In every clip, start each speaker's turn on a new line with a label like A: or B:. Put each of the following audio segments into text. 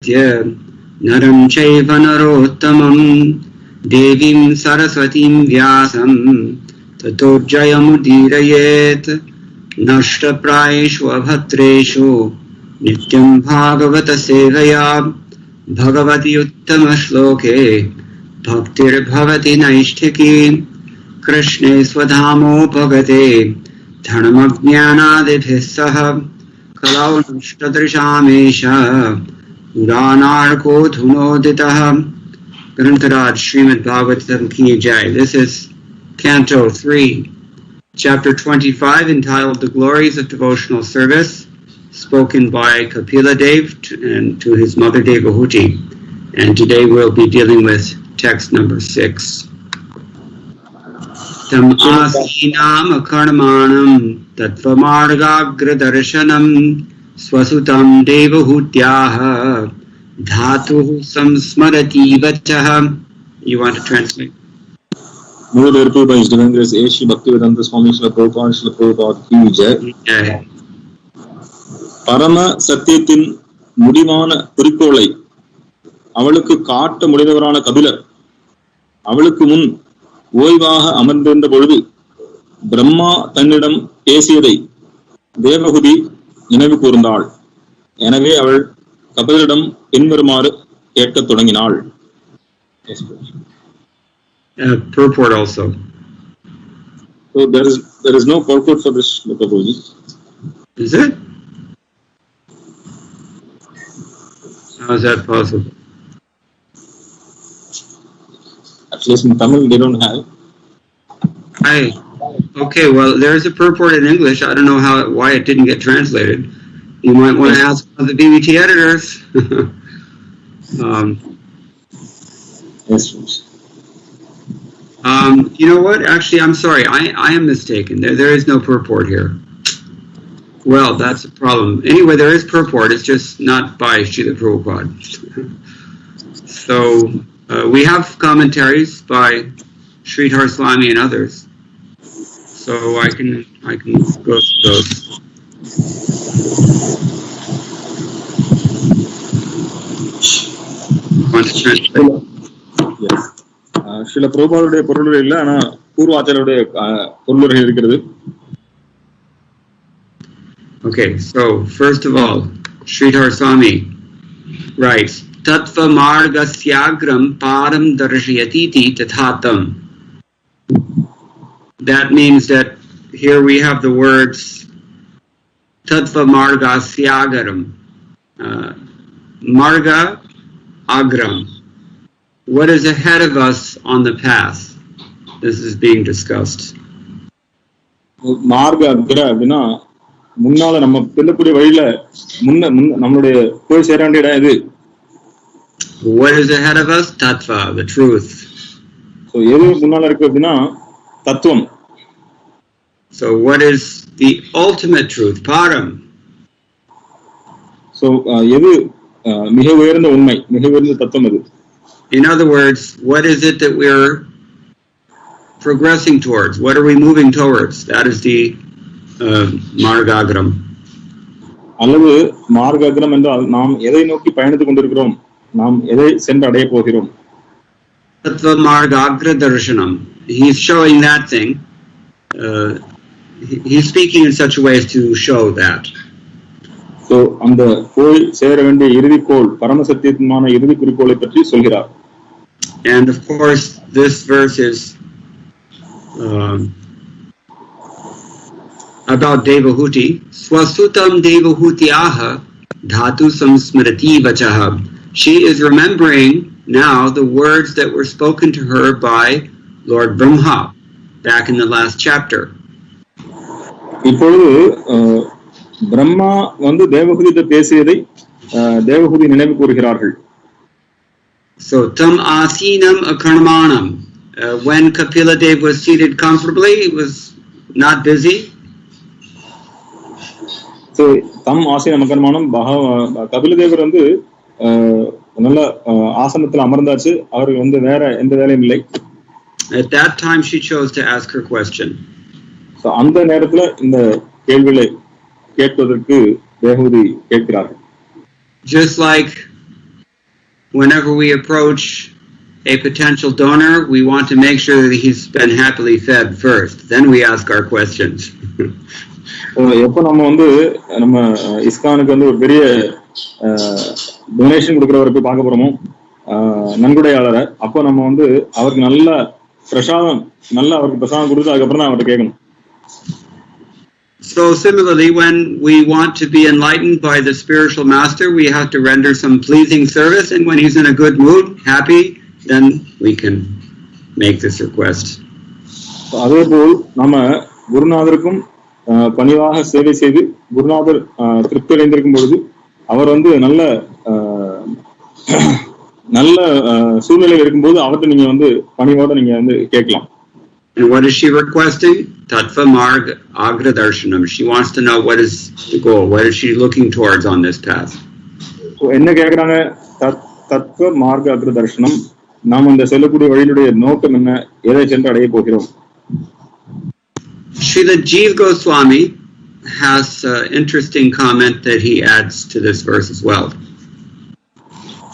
A: Prakyatya Naram Chaiva Narottamam Devim Saraswatim Vyasam Tato Jayamudirayet Nashta Praishwa Bhatreshu Nityam Bhagavata Sevaya Bhagavati Uttama Shloke Bhaktir Bhavati Naishtiki Krishne Swadhamo Bhagate Dhanamajnanadibhis saha Kalau Nushtadrishamesha Uranarko Dhunoditaha Grantaraj Srimad Bhagavatam Ki Jai. This is Canto 3, Chapter 25, entitled The Glories of Devotional Service, spoken by Kapila Dev and to his mother Devahuti. And today we'll be dealing with text number 6. Tam asinam akarmanam tattvamargagra darshanam swasutam devahutyaha dhatuh samsmarati vachaha. You want to translate?
B: More therefore by his divine grace, A. Shri Bhaktivedanta Swami Srila Prabhupada Ki Jai. Parama Satyatin முடிவான குறிக்கோளை அவளுக்கு காட்ட முடிந்தவரான கபிலர் அவளுக்கு முன் ஓய்வாக அமர்ந்திருந்த பொழுது பிரம்மா தன்னிடம் பேசியதை தேவகுதி நினைவு கூர்ந்தாள். எனவே அவள் கபிலரிடம் பின்வருமாறு கேட்கத் தொடங்கினாள்.
A: Purport also.
B: So there is no purport for this shloka, Prabhuji.
A: Is it? How is that possible?
B: At least in Tamil they don't have.
A: Okay, well there's a purport in English. I don't know why it didn't get translated. You might want to ask one of the BBT editors.
B: Yes.
A: You know what? Actually, I'm sorry. I am mistaken. There is no purport here. Well, that's a problem. Anyway, there is purport. It's just not by Srila Prabhupada. So we have commentaries by Sridhar Swami and others. So I can go through those. Want to translate?
B: Yes. சில பிரபுபாதுடைய பொருளுரை இல்ல, ஆனா பூர்வாச்சாரியருடைய பொருளுரை இருக்கிறது.
A: Okay, so first of all, Sridhar Swami writes, Tattva margasyagram param darshayatiti tathatam. That means that here we have the words Tattva margasyagaram. Marga agram. What is ahead of us on the path? This is being discussed.
B: மார்க அக்ர அப்படின்னா முன்னால நம்ம செல்லக்கூடிய வழியில நம்மளுடைய போய் சேர வேண்டிய இடம் எது?
A: What is ahead of us? Tattva, the truth.
B: So எது முன்னால இருக்கு அப்படின்னா தத்துவம்.
A: So what is the ultimate truth? Param.
B: So எது மிக உயர்ந்த உண்மை, மிக உயர்ந்த தத்துவம் எது?
A: In other words, what is it that we're progressing towards? What are we moving towards? That is the margagram.
B: அல்லது மார்காகிரம் என்றால் நாம் எதை நோக்கி பயணித்துக் கொண்டிருக்கிறோம், நாம் எதை சென்று அடைய போகிறோம்.
A: Tattva margagra darshanam. He's showing that thing. He's speaking in such a way as to show that.
B: So அந்த போய் சேர வேண்டிய இறுதிக்கோள், பரமசத்தியமான இறுதி குறிக்கோளை பற்றி சொல்கிறார்.
A: And of course, this verse is about Devahuti. Swasutam Devahutyaha dhatu samsmrati vachaha. She is remembering now the words that were spoken to her by Lord Brahma back in the last chapter.
B: இப்பொழுது பிரம்மா வந்து தேவகுதியிட்ட பேசியதை தேவகுதி நினைவு கூறுகிறார்கள்.
A: So tam asinam akarmanam. When Kapila Dev was seated comfortably, he was not busy.
B: So tam asinam akarmanam, Kapila தேவர் வந்து நல்ல ஆசனத்தில் அமர்ந்தாச்சு, அவருக்கு வந்து வேற எந்த வேலையும் இல்லை.
A: At that time she chose to ask her question.
B: So அந்த நேரத்துல இந்த கேள்விகளை கேட்பதற்கு தேவகுதி கேட்கிறார்கள்.
A: Just like whenever we approach a potential donor, we want to make sure that he's been happily fed first. Then we ask our questions.
B: எப்போ நம்ம வந்து நம்ம இஸ்கானுக்கு வந்து ஒரு பெரிய டொனேஷன் கொடுக்குறவரை போய் பார்க்க போறோமோ, நன்கொடையாளரை, அப்போ நம்ம வந்து அவருக்கு நல்ல அவருக்கு பிரசாதம் கொடுத்து அதுக்கப்புறம் தான் அவர்கிட்ட கேட்கணும்.
A: So similarly, when we want to be enlightened by the spiritual master, we have to render some pleasing service, and when he's in a good mood, happy, then we can make this request.
B: அதேபோல் நம்ம குருநாதருக்கும் பணிவாக சேவை செய்து குருநாதர் திருப்தி அடைந்திருக்கும் பொழுது அவர் வந்து நல்ல சூழ்நிலையில் இருக்கும்போது அவர்கிட்ட நீங்க வந்து பணிவோட நீங்க வந்து கேட்கலாம்.
A: And what is she requesting? Tattva Marg Agra Darshanam. She wants to know what is the goal. What is she looking towards on this path?
B: என்ன கேக்குறாங்க? தத்துவ மார்க்க அக்ர தர்ஷனம். நாம் இந்த செல்லக்கூடிய வழியினுடைய நோக்கம் என்ன? எதை சென்று அடைய போகிறோம்?
A: Srila Jiva Goswami has an interesting comment that he adds to this verse as well.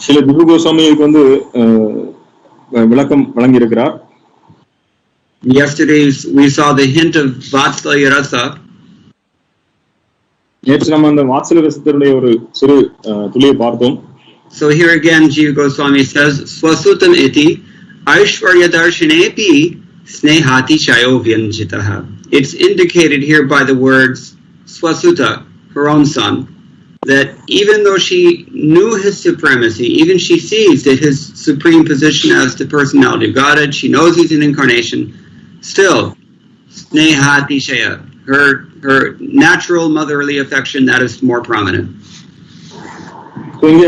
B: Srila Jiva Goswami இதுக்கு வந்து விளக்கம் வழங்கி இருக்கிறார்.
A: Yesterday we saw the hint of Vatsalya Rasa.
B: நேற்று நம்ம அந்த வாத்சல்ய ரசத்தினுடைய ஒரு சிறு துளியை பார்த்தோம்.
A: So here again Jiva Goswami says Swasutam iti Aishwarya darshanepi snehati shayo vyanjitaha. It's indicated here by the words Swasuta, her own son, that even though she knew his supremacy, even she sees that his supreme position as the personality of Godhead, she knows he's an incarnation, still, snehati shaya, her natural motherly affection, that is more prominent.
B: So இங்க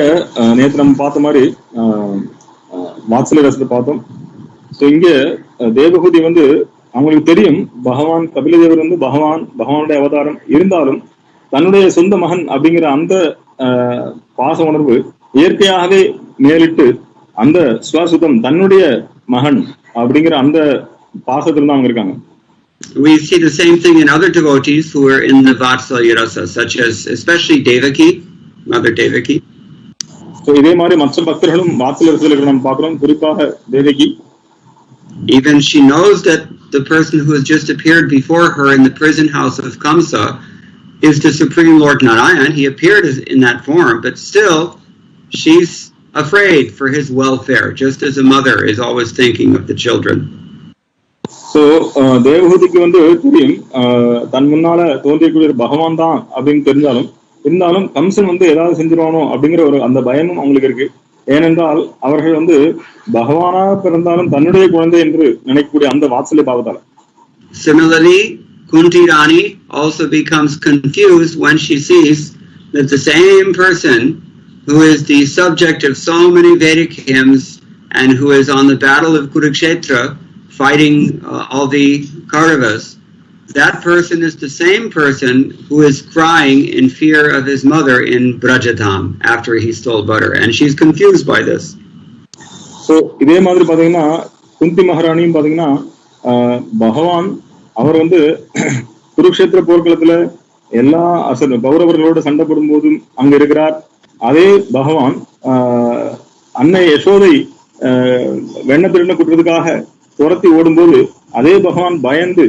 B: நேற்று நம்ம பார்த்த மாதிரி வாத்சல்ய ரசத்தை பார்த்தோம். So இங்க தேவகூதி வந்து அவங்களுக்கு தெரியும் பகவான் கபிலதேவர் வந்து பகவானுடைய அவதாரம் இருந்தாலும் தன்னுடைய சொந்த மகன் அப்படிங்கிற அந்த பாச உணர்வு இயற்கையாகவே மேலிட்டு அந்த ஸ்வசுதம் தன்னுடைய மகன் அப்படிங்கிற அந்த பாசத்துல தான் அவங்க இருக்காங்க.
A: We see the same thing in other devotees who are in the Vatsalya Rasa, such as especially Devaki, Mother Devaki.
B: So இதே மாதிரி மற்ற பக்தர்களும் வாத்சல்ய ரசத்துல நம்ம பார்க்கிறோம், குறிப்பாக Devaki.
A: Even she knows that the person who has just appeared before her in the prison house of Kamsa is the Supreme Lord Narayan. He appeared in that form, but still she's afraid for his welfare, just as a mother is always thinking of the children.
B: So தேவகூதிக்கு வந்து தெரியும் தன் முன்னால தோன்றியக்கூடிய பகவான் தான் அப்படின்னு இருந்தாலும் கம்சன் வந்து ஏதாவது செஞ்சிருவானோ அப்படிங்கிற ஒரு அந்த பயமும் அவங்களுக்கு இருக்கு. ஏனென்றால் அவர்கள் வந்து பகவானாக பிறந்தாலும் தன்னுடைய குழந்தை என்று நினைக்கக்கூடிய அந்த வாத்சல்ய பாவத்தால.
A: Similarly, Kunti Rani also becomes confused when she sees that the same person who is the subject of so many Vedic hymns and who is on the battle of Kurukshetra fighting all the Kauravas, that person is the same person who is crying in fear of his mother in Brajadham after he stole butter, and she's confused by this.
B: So இதே மாதிரி பாத்தீங்கன்னா குந்தி மகாராணியும் பாத்தீங்கன்னா பகவான் அவர் வந்து குருக்ஷேத்திர போர்க்களத்துல எல்லா கௌரவர்களோட சண்டை போடும் போதும் அங்க இருக்கிறார். அதே பகவான் அன்னை யசோதை வெண்ணத்திருண்ண குற்றத்துக்காக துரத்தி ஓடும்போது அதே பகவான் பயந்து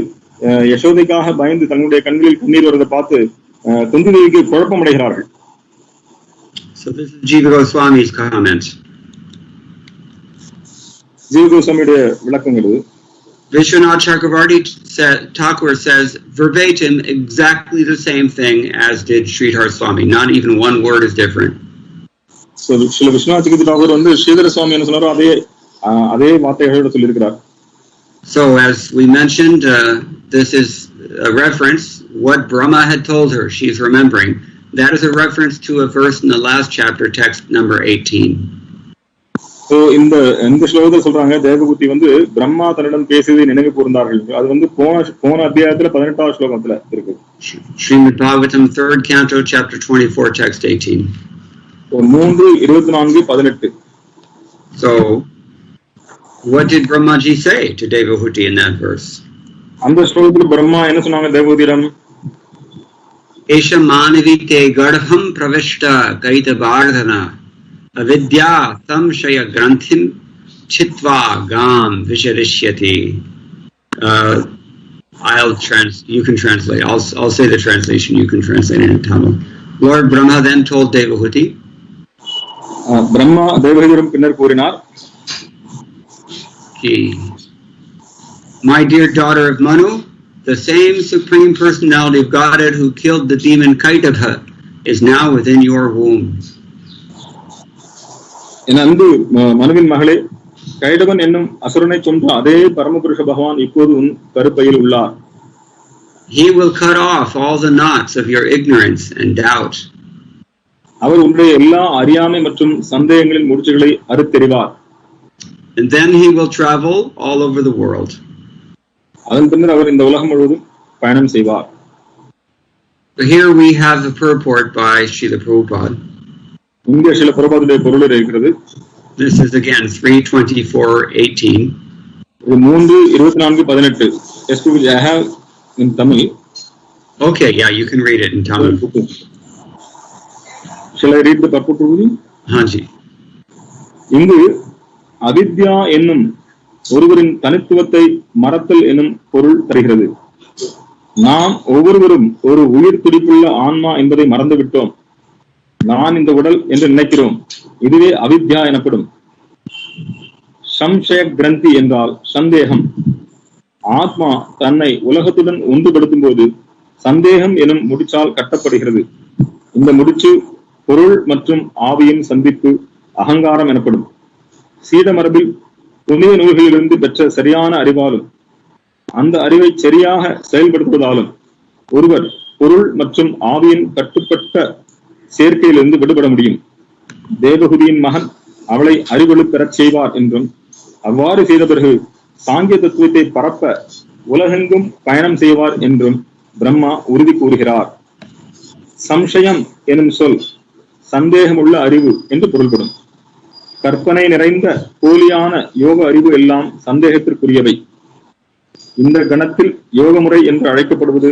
B: யசோதைக்காக பயந்து தங்களுடைய கண்களில் கண்ணீர் வருவதை பார்த்து குந்தி தேவிக்கு குழப்பம் அடைகிறார்கள்.
A: So this is Jiva Goswami's comment.
B: Jiva Goswamiயுடைய விளக்கங்கள்.
A: Vishwanath Chakravarti Thakur says verbatim exactly the same thing as did Sridhar Swami. Not even one word is different.
B: So Srila Vishwanath Chakravarti Thakur வந்து ஸ்ரீதர சுவாமி என்ன சொன்னாரோ அதே வார்த்தைகளோட சொல்லியிருக்கிறார்.
A: So as we mentioned, this is a reference what Brahma had told her. She's remembering. That is a reference to a verse in the last chapter, text number 18.
B: So இந்த ஸ்லோகத்தில் சொல்றாங்க தேவகூதி வந்து பிரம்மா தன்னிடம் பேசியதை நினைவு கூர்ந்தார்கள். அது வந்து போன அத்தியாயத்துல 18வது ஸ்லோகத்துல இருக்கு.
A: Srimad Bhagavatam 3rd canto chapter 24 text 18.
B: 3:24-18.
A: So what did Brahmaji say to Devahuti in that verse?
B: அந்த ஸ்லோகத்துல பிரம்மா என்ன சொன்னாங்க தேவகூதியிடம்? Esha
A: manavite garbham pravishta kaita bardhana avidya samshaya granthim chitva gam visharishyati. You can translate. I'll say the translation. You can translate it in Tamil. Lord Brahma then told Devahuti.
B: Brahma Devahudiram pinnar koorinar.
A: My dear daughter of Manu, the same Supreme Personality of Godhead who killed the demon Kaitavha is now within your womb.
B: என் அன்பு மனுவின் மகளே, கைடவன் என்னும் அசுரனை கொன்ற அதே பரமபுருஷ பகவான் இப்போது உன் கருப்பையில் உள்ளார்.
A: He will cut off all the knots of your ignorance and doubt.
B: அவர் உன்னுடைய எல்லா அறியாமை மற்றும் சந்தேகங்களின் முடிச்சுகளை அறுத்தெறிவார்.
A: And then he will travel all over the world.
B: அதன் பின்னர் அவர் இந்த உலகம் முழுவதும் பயணம் செய்வார்.
A: Here we have the purport by Srila Prabhupada.
B: இங்கே ஸ்ரீல பிரபுபாதுடைய பொருள் இருக்கிறது.
A: This is again 3:24:18.
B: இது 3:24:18. Yes, I have in Tamil.
A: Okay, yeah, you can read it in Tamil.
B: Shall I read the purport?
A: Hanji.
B: இங்கு அவித்யா என்னும் ஒருவரின் தனித்துவத்தை மறத்தல் என்னும் பொருள் தருகிறது. நாம் ஒவ்வொருவரும் ஒரு உயிர் துடிப்புள்ள ஆன்மா என்பதை மறந்துவிட்டோம். நான் இந்த உடல் என்று நினைக்கிறோம். இதுவே அவித்யா எனப்படும். சம்சய கிரந்தி என்றால் சந்தேகம். ஆத்மா தன்னை உலகத்துடன் ஒன்றுபடுத்தும் போது சந்தேகம் எனும் முடிச்சால் கட்டப்படுகிறது. இந்த முடிச்சு பொருள் மற்றும் ஆவியின் சந்திப்பு அகங்காரம் எனப்படும். சீட மரபில் புனித நூல்களிலிருந்து பெற்ற சரியான அறிவாலும் அந்த அறிவை சரியாக செயல்படுத்துவதாலும் ஒருவர் பொருள் மற்றும் ஆவியின் கட்டுப்பட்ட சேர்க்கையிலிருந்து விடுபட முடியும். தேவகுதியின் மகன் அவளை அறிவொளி பெறச் செய்வார் என்றும், அவ்வாறு செய்த பிறகு சாங்கிய தத்துவத்தை பரப்ப உலகெங்கும் பயணம் செய்வார் என்றும் பிரம்மா உறுதி கூறுகிறார். சம்சயம் எனும் சொல் சந்தேகமுள்ள அறிவு என்று பொருள்படும். கற்பனை நிறைந்த போலியான யோக அறிவு எல்லாம் சந்தேகத்திற்குரியவை. இந்த கணத்தில் யோக முறை என்று அழைக்கப்படுவது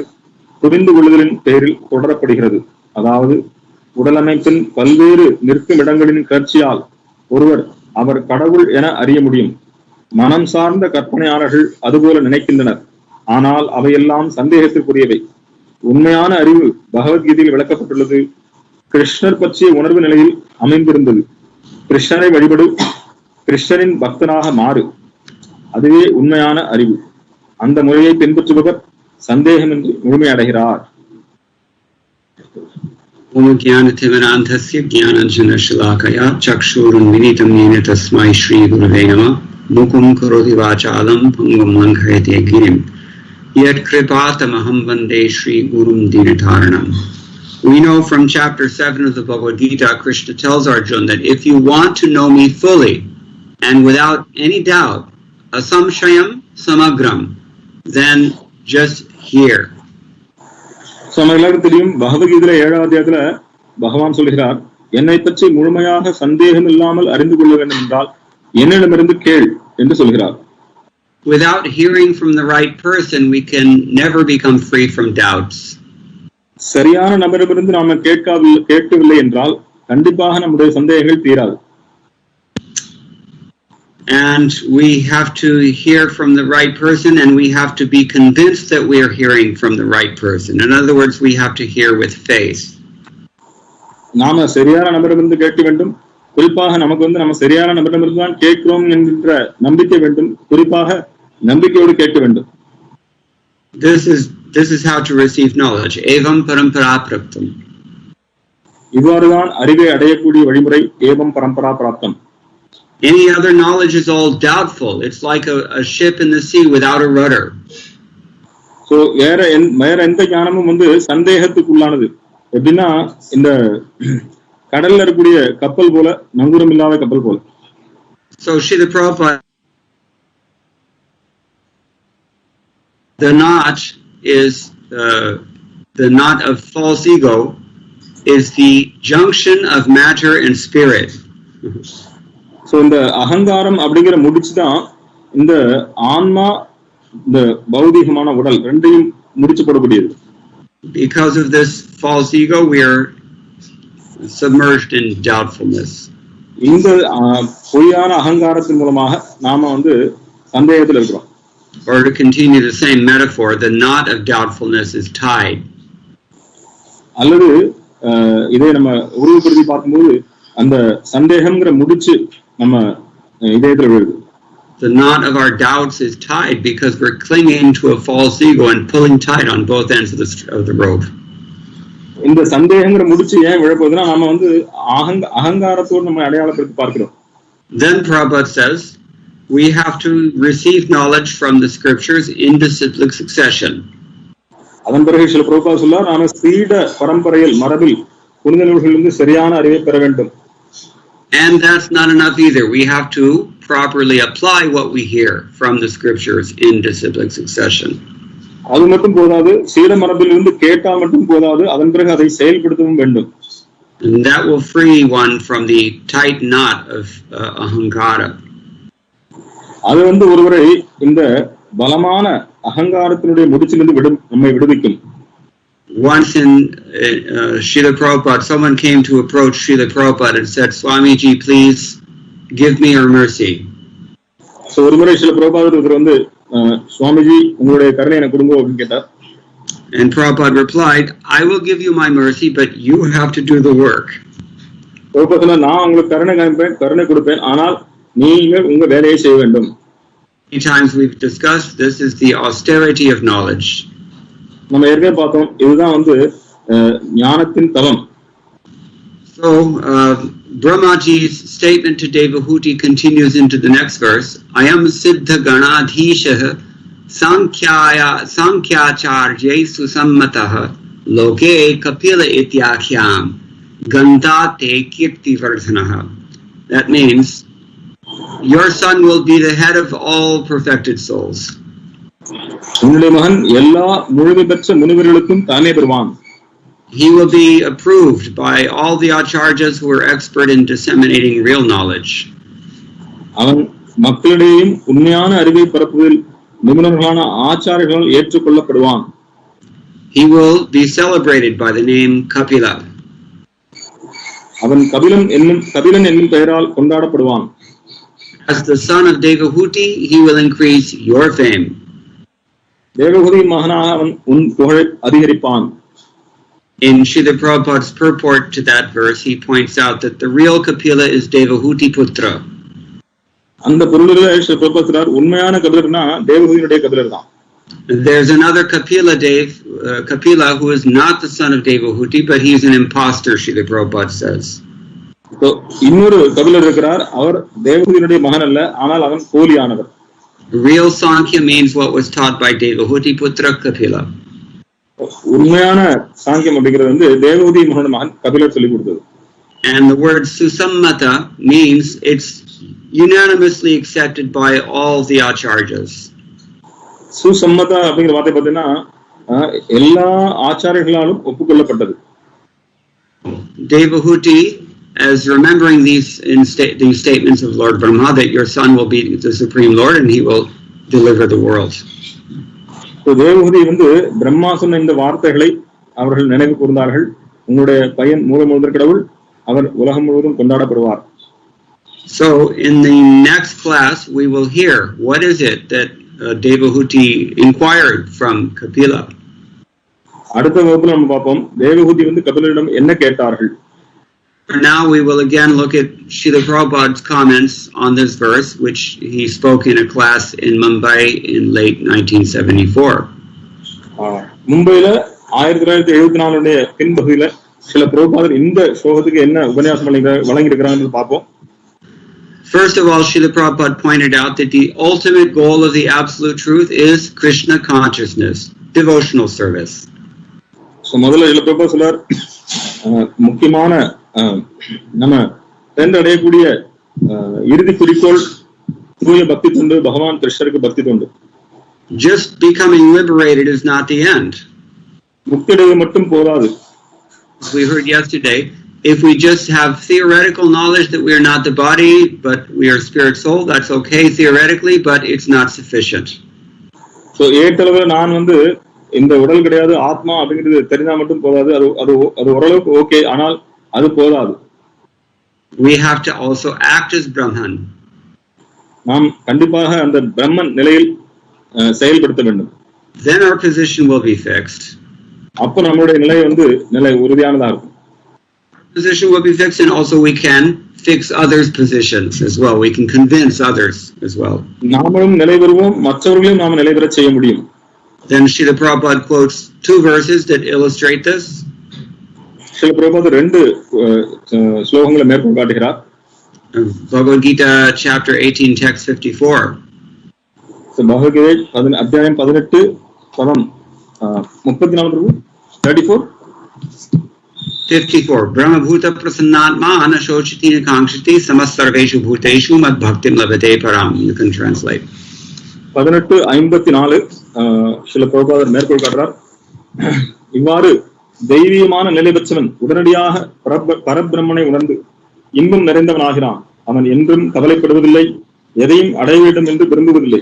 B: புரிந்து கொள்ளுதலின் பெயரில் தொடரப்படுகிறது. அதாவது உடலமைப்பின் பல்வேறு நிற்கும் இடங்களின் காட்சியால் ஒருவர் அவர் கடவுள் என அறிய முடியும். மனம் சார்ந்த கற்பனையாளர்கள் அதுபோல நினைக்கின்றனர். ஆனால் அவையெல்லாம் சந்தேகத்திற்குரியவை. உண்மையான அறிவு பகவத்கீதையில் விளக்கப்பட்டுள்ளது. கிருஷ்ணர் பற்றிய உணர்வு நிலையில் அமைந்திருந்தது. கிருஷ்ணரை வழிபடு, கிருஷ்ணரின் பக்தனாக மாறு. அதுவே உண்மையான அறிவு. அந்த முறையை பின்பற்றுபவர் சந்தேகமின்றி முழுமையடைகிறார்.
A: தஸ்மை ஸ்ரீ குருவே நமः. முகும் கரோதி வாசாலம் பங்கும் லங்கயதே கிரிம் யத் கிருபாதமஹம் வந்தே Sri குரும் தீனதாரணம். We know from chapter 7 of the Bhagavad Gita, Krishna tells Arjuna that if you want to know me fully and without any doubt, asamshayam samagram, then just hear.
B: So, நம்ம எல்லாருக்கும் தெரியும், பகவத்கீதையில 7ஆம் அத்தியாயத்துல பகவான் சொல்கிறார், என்னை பற்றி முழுமையாக சந்தேகம் இல்லாமல் அறிந்து கொள்ள வேண்டும் என்றால் என்னிடமிருந்து கேள் என்று சொல்கிறார்.
A: Without hearing from the right person, we can never become free from doubts.
B: சரியான நபரிடமிருந்து நாம கேட்கவில்லை என்றால் கண்டிப்பாக நம்முடைய சந்தேகங்கள் தீராது.
A: And we have to hear from the right person, and we have to be convinced that we are hearing from the right person. In other words, we have to hear with faith.
B: நாம சரியான நபரிடமிருந்து கேட்க வேண்டும். குறிப்பாக நமக்கு நம்ம சரியான நபரிடமிருந்து தான் கேட்கிறோம் என்கின்ற நம்பிக்கை வேண்டும். குறிப்பாக நம்பிக்கையோடு கேட்க வேண்டும்.
A: This is how to receive knowledge. Evam parampara praptam.
B: இவ்வாறுதான் அறிவை அடையக்கூடிய வழிமுறை. ஏவம் பரம்பரா பிராப்தம்.
A: Any other knowledge is all doubtful. It's like a ship in the sea without a rudder.
B: So வேற எந்த ஞானமும் சந்தேகத்துக்குள்ளானது. எப்படின்னா இந்த கடல்ல இருக்கக்கூடிய கப்பல் போல, நங்கூரம் இல்லாத கப்பல் போல.
A: So Srila Prabhupada, the knot is the knot of false ego is the junction of matter and spirit.
B: So இந்த அகங்காரம் அப்படிங்கிற முடிச்சுதான் இந்த ஆன்மா இந்த பௌதிகமான உடல் ரெண்டையும் முடிச்சு போடக்கூடியது.
A: Because of this false ego, we are submerged in doubtfulness.
B: இந்த பொய்யான அகங்காரத்தின் மூலமாக நாம வந்து சந்தேகத்தில் இருக்கிறோம்.
A: Or to continue the same metaphor, the knot of doubtfulness is tied.
B: அல்லது இதை நம்ம உருவப்படுத்தி பார்க்கும்போது அந்த சந்தேகம்ங்கிற முடிச்சு நம்ம இதயத்தில் விழுது.
A: The knot of our doubts is tied because we're clinging to a false ego and pulling tight on both ends of the rope.
B: இந்த சந்தேகங்கிற முடிச்சு ஏன் விழப்போகுதுன்னா நாம வந்து அகங்காரத்தோடு நம்ம அடையாளப்படுத்தி பார்க்கிறோம்.
A: Then Prabhupada says we have to receive knowledge from the scriptures in disciplic succession.
B: அதன் பிறகு சில பிரபுபாத சொல்றார், நாம சீட பரம்பரையில் மரபில் புனித நூல்களிலிருந்து சரியான அறிவை பெற வேண்டும்.
A: And that's not enough either. We have to properly apply what we hear from the scriptures in disciplic succession.
B: அது மட்டும் போதாது, சீட மரபில் இருந்து கேட்டால் மட்டும் போதாது, அதன் பிறகு அதை செயல்படுத்தவும் வேண்டும்.
A: And that will free one from the tight knot of ahankara.
B: அது வந்து ஒருவரை இந்த பலமான அகங்காரத்தினுடைய முடிச்சிலிருந்து நம்மை விடுவிக்கும்.
A: Once in Srila Prabhupada, someone came to approach Srila Prabhupada and said, Swamiji, please give me your mercy.
B: So ஒரு முறை ஸ்ரீல பிரபுபாதர் வந்து சுவாமிஜி உங்களுடைய கருணை எனக்கு கொடுங்க அப்படின்னு கேட்டார்.
A: And Prabhupada replied, I will give you my mercy, but you have to do the work.
B: பிரபுபாதர் நான் உங்களுக்கு கருணை கொடுப்பேன், ஆனால் நீங்கள் உங்க வேலையை செய்ய வேண்டும்.
A: Many times we've discussed this is the austerity of knowledge.
B: நம்ம ஏற்கனவே பார்த்தோம், இதுதான் வந்து ஞானத்தின் தவம்.
A: So Brahmaji's statement to Devahuti continues into the next verse. Ayam siddha ganadhishah sankhyaacharye susammatah loke kapila ityakhyam gandate kirtivardhanah. That means your son will be the head of all perfected souls.
B: உன்னுடைய மகன் எல்லா முழுமை பெற்ற முனிவர்களுக்கும் தானே பெறுவான்.
A: He will be approved by all the acharyas who are expert in disseminating real knowledge.
B: அவன் மக்களிடையும் உண்மையான அறிவை பரப்புவதில் நிபுணர்களான ஆச்சாரியர்களால் ஏற்றுக்கொள்ளப்படுவான்.
A: He will be celebrated by the name Kapila.
B: அவன் கபிலன் என்னும் பெயரால் கொண்டாடப்படுவான்.
A: As the son of Devahuti, he will increase your fame.
B: Devahuti மகனாக அவன் உன் புகழை அதிகரிப்பான்.
A: In Srila Prabhupada's purport to that verse, he points out that the real Kapila is Devahuti Putra.
B: அந்த பொருளில் ஸ்ரீ பிரபுபாத சொல்றார், உண்மையான கபிலர்னா தேவஹூதியுடைய கபிலர் தான்.
A: There's another Kapila who is not the son of Devahuti, but he's an imposter, Srila Prabhupada says.
B: இன்னொரு கபிலர் இருக்கிறார், அவர் தேவஹூதியுடைய மகன் அல்ல, ஆனால் அவன் போலியானவர்.
A: Real Sankhya means what was taught by Devahuti Putra Kapila.
B: உண்மையான சாங்கியம் அப்படிங்கிறது வந்து தேவஹூதி மகனோட மகன் கபிலர் சொல்லிக் கொடுத்தது.
A: And the word susammata means it's unanimously accepted by all the acharyas.
B: சுசம்மதா அப்படிங்கிற வார்த்தை பார்த்தீங்கன்னா எல்லா ஆச்சாரியர்களாலும் ஒப்புக்கொள்ளப்பட்டது.
A: Devahuti, as remembering these statements of Lord Brahma, that your son will be the Supreme Lord and he will deliver the world.
B: Devahuti வந்து பிரம்மா சொன்ன இந்த வார்த்தைகளை அவர்கள் நினைவு கூர்ந்தார்கள். உங்களுடைய பையன் மூலமுதற் கடவுள், அவர் உலகம் முழுவதும் கொண்டாடப்படுவார்.
A: So in the next class we will hear what is it that Devahuti inquired from Kapila.
B: அடுத்த வகுப்புல நம்ம பார்ப்போம் தேவஹூதி வந்து கபிலரிடம் என்ன கேட்டார்கள்.
A: Now we will again look at Srila Prabhupada's comments on this verse, which he spoke in a class in Mumbai in late 1974.
B: மும்பைல 1974 பின்பகுதியில சில பிரபுபாதர் இந்த ஸ்லோகத்துக்கு என்ன உபன்யாசம் வழங்கியிருக்கிறாங்கன்னு பார்ப்போம்.
A: First of all, Srila Prabhupada pointed out that the ultimate goal of the absolute truth is Krishna consciousness, devotional service.
B: So முதல்ல சில பிரபுபாதர் சொல்றார், முக்கியமான நம்ம அடையக்கூடிய இறுதி குறிக்கோள் தூய பக்தி தொண்டு, பகவான் கிருஷ்ணருக்கு பக்தி தொண்டு.
A: Just becoming liberated is not the end.
B: முக்தியடைய மட்டும் போதாது.
A: We heard yesterday, if we just have theoretical knowledge that we are not the body, but we are spirit soul, that's okay theoretically, but it's not sufficient.
B: So ஏற்றளவுல நான் வந்து இந்த உடல் கிடையாது, ஆத்மா அப்படிங்கிறது தெரிஞ்சா மட்டும் போதாது. அது ஓரளவுக்கு ஓகே, ஆனால் அது போதாது.
A: we have to also act as Brahman.
B: நாம் கண்டிப்பாக அந்த பிரம்மன் நிலையில் செயல்படுத்த வேண்டும்.
A: Then our position will be fixed.
B: அப்ப நம்மளுடைய நிலை உறுதியானதா இருக்கும்.
A: Position will be fixed, and also we can fix others' positions as well. We can convince others as well.
B: நாமளும் நிலை பெறுவோம், மற்றவர்களையும் நாம் நிலை பெறச் செய்ய முடியும்.
A: Then Srila Prabhupada quotes 2 verses that illustrate this.
B: Srila Prabhupada 2 ஸ்லோகங்களை மேற்கோள் காட்டுகிறார்.
A: Bhagavad Gita chapter 18 text 54.
B: Bhagavad Gita அத்தியாயம் 18 பதம் 34
A: 54 Brahma Bhuta Prasannatma Anashochiti Nakankshiti Samasarveshu Bhuteshu Mad Bhaktim Labate Param. You can translate.
B: 18:54 சில பிரபுபாதர் மேற்கோள் காட்டுறார். இவ்வாறு தெய்வீகமான நிலை பெற்றவன் உடனடியாக பரபிரம்மனை உணர்ந்து இன்பம் நிறைந்தவனாகிறான். அவன் என்றும் கவலைப்படுவதில்லை, எதையும் அடைய வேண்டும் என்று விரும்புவதில்லை.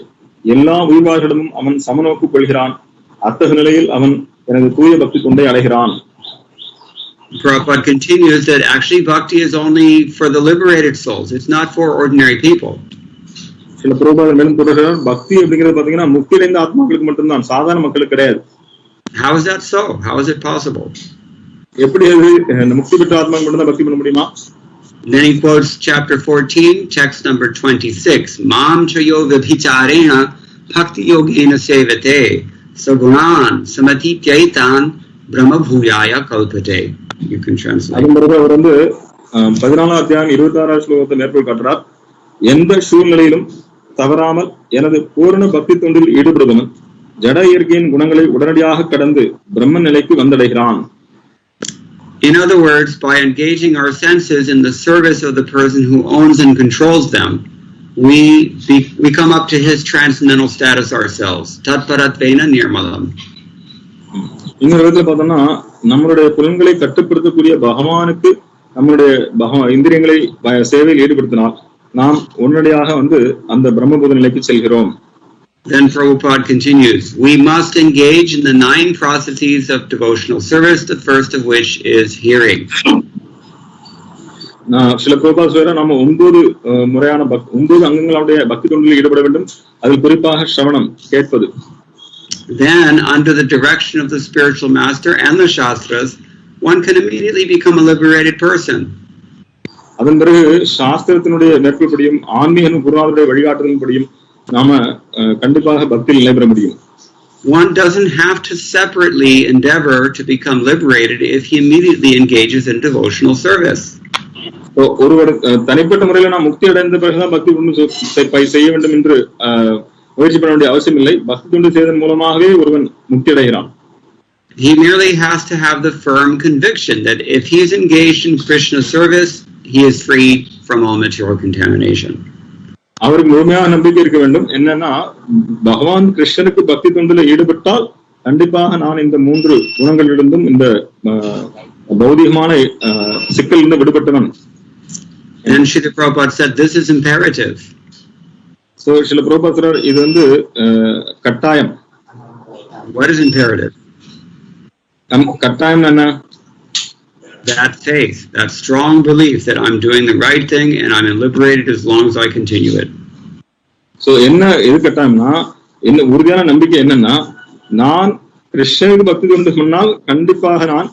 B: எல்லா உயிர்வார்களிடமும் அவன் சமநோக்கு கொள்கிறான். அத்தகைய நிலையில் அவன் எனது தூய பக்தி கொண்டே அடைகிறான்.
A: Prabhupada continues that actually bhakti is only for the liberated souls. It's not for ordinary people.
B: சில பிரபுபாதர் மேலும் தொடர்கிறார், பக்தி அப்படிங்கிறது பாத்தீங்கன்னா முக்தி அடைந்த ஆத்மாக்களுக்கு மட்டும்தான், சாதாரண மக்களுக்கு கிடையாது.
A: How is that so? How is it possible?
B: எப்படி அது முக்தி பெற்ற ஆத்மாக்கள் மட்டும் தான் பக்தி பண்ண முடியுமா?
A: Then he quotes chapter 14, text number 26. Mam chayo vibhicharena bhakti yogena sevate sagunan samatipyaitan brahma bhuyaya kalpate. You can translate.
B: அதன் பிறகு அவர் 14 அத்தியாயம் 26 ஸ்லோகத்தை மேற்கோள் காட்டுறார். எந்த சூழ்நிலையிலும் தவறாமல் எனது பூரண பக்தி தொண்டில் ஈடுபடுவன் ஜட இயற்கையின் குணங்களை உடனடியாக கடந்து பிரம்ம நிலைக்கு வந்தடைகிறான்.
A: In other words, by engaging our senses in the service of the person who owns and controls them, we come up to his transcendental status ourselves. Tatparatvena nirmalam.
B: இன்னொரு விதத்துல பார்த்தோம்னா, நம்மளுடைய புலன்களை கட்டுப்படுத்தக்கூடிய பகவானுக்கு நம்மளுடைய இந்திரியங்களை சேவையில் ஈடுபடுத்தினால் நாம் உடனடியாக அந்த பிரம்மபூத நிலைக்கு செல்கிறோம்.
A: Then Prabhupada continues, we must engage in the 9 processes of devotional service, the first of which is hearing.
B: சில பிரபுபாத சொல்ற நாம 9 முறையான 9 அங்கங்களுடைய பக்தி தொண்டில் ஈடுபட வேண்டும். அதில் குறிப்பாக ஸ்ரவணம், கேட்பது.
A: Then, under the direction of the spiritual master and the Shastras, one can immediately become a liberated person.
B: அதன் பிறகு சாஸ்திரத்தினுடைய மேற்கொள்படியும் ஆன்மீக குருநாதருடைய வழிகாட்டுதலின்படியும் நாம கண்டிப்பாக பக்தியில் நிலை பெற முடியும்.
A: One doesn't have to separately endeavor to become liberated if he immediately engages in devotional service.
B: ஒருவர் தனிப்பட்ட முறையில் நாம் முக்தி அடைந்த பிறகுதான் பக்தி தொண்டு செய்ய வேண்டும் என்று முயற்சி பண்ண வேண்டிய அவசியம் இல்லை. பக்தி தொண்டு செய்வதன் மூலமாகவே ஒருவன் முக்தி அடைகிறான்.
A: He merely has to have the firm conviction that if he is engaged in Krishna service, he is free from all material contamination.
B: அவருக்கு முழுமையான நம்பிக்கை இருக்க வேண்டும். என்னன்னா, பகவான் கிருஷ்ணனுக்கு பக்தி தொண்டில் ஈடுபட்டால் கண்டிப்பாக நான் இந்த 3 குணங்களிலிருந்தும் இந்த பௌதிகமான சிக்கலிலிருந்து விடுபட்டவன்.
A: And Srila Prabhupada said this is imperative.
B: So Srila Prabhupada said இது கட்டாயம்.
A: What is imperative?
B: கட்டாயம் என்ன?
A: That faith, that strong belief that I'm doing the right thing and I'm liberated as long as I continue it.
B: So என்ன எது கட்டாயம்னா, என்ன உறுதியான நம்பிக்கை என்னன்னா, நான் கிருஷ்ணனுக்கு பக்தி தொண்டு சொன்னால் கண்டிப்பாக நான்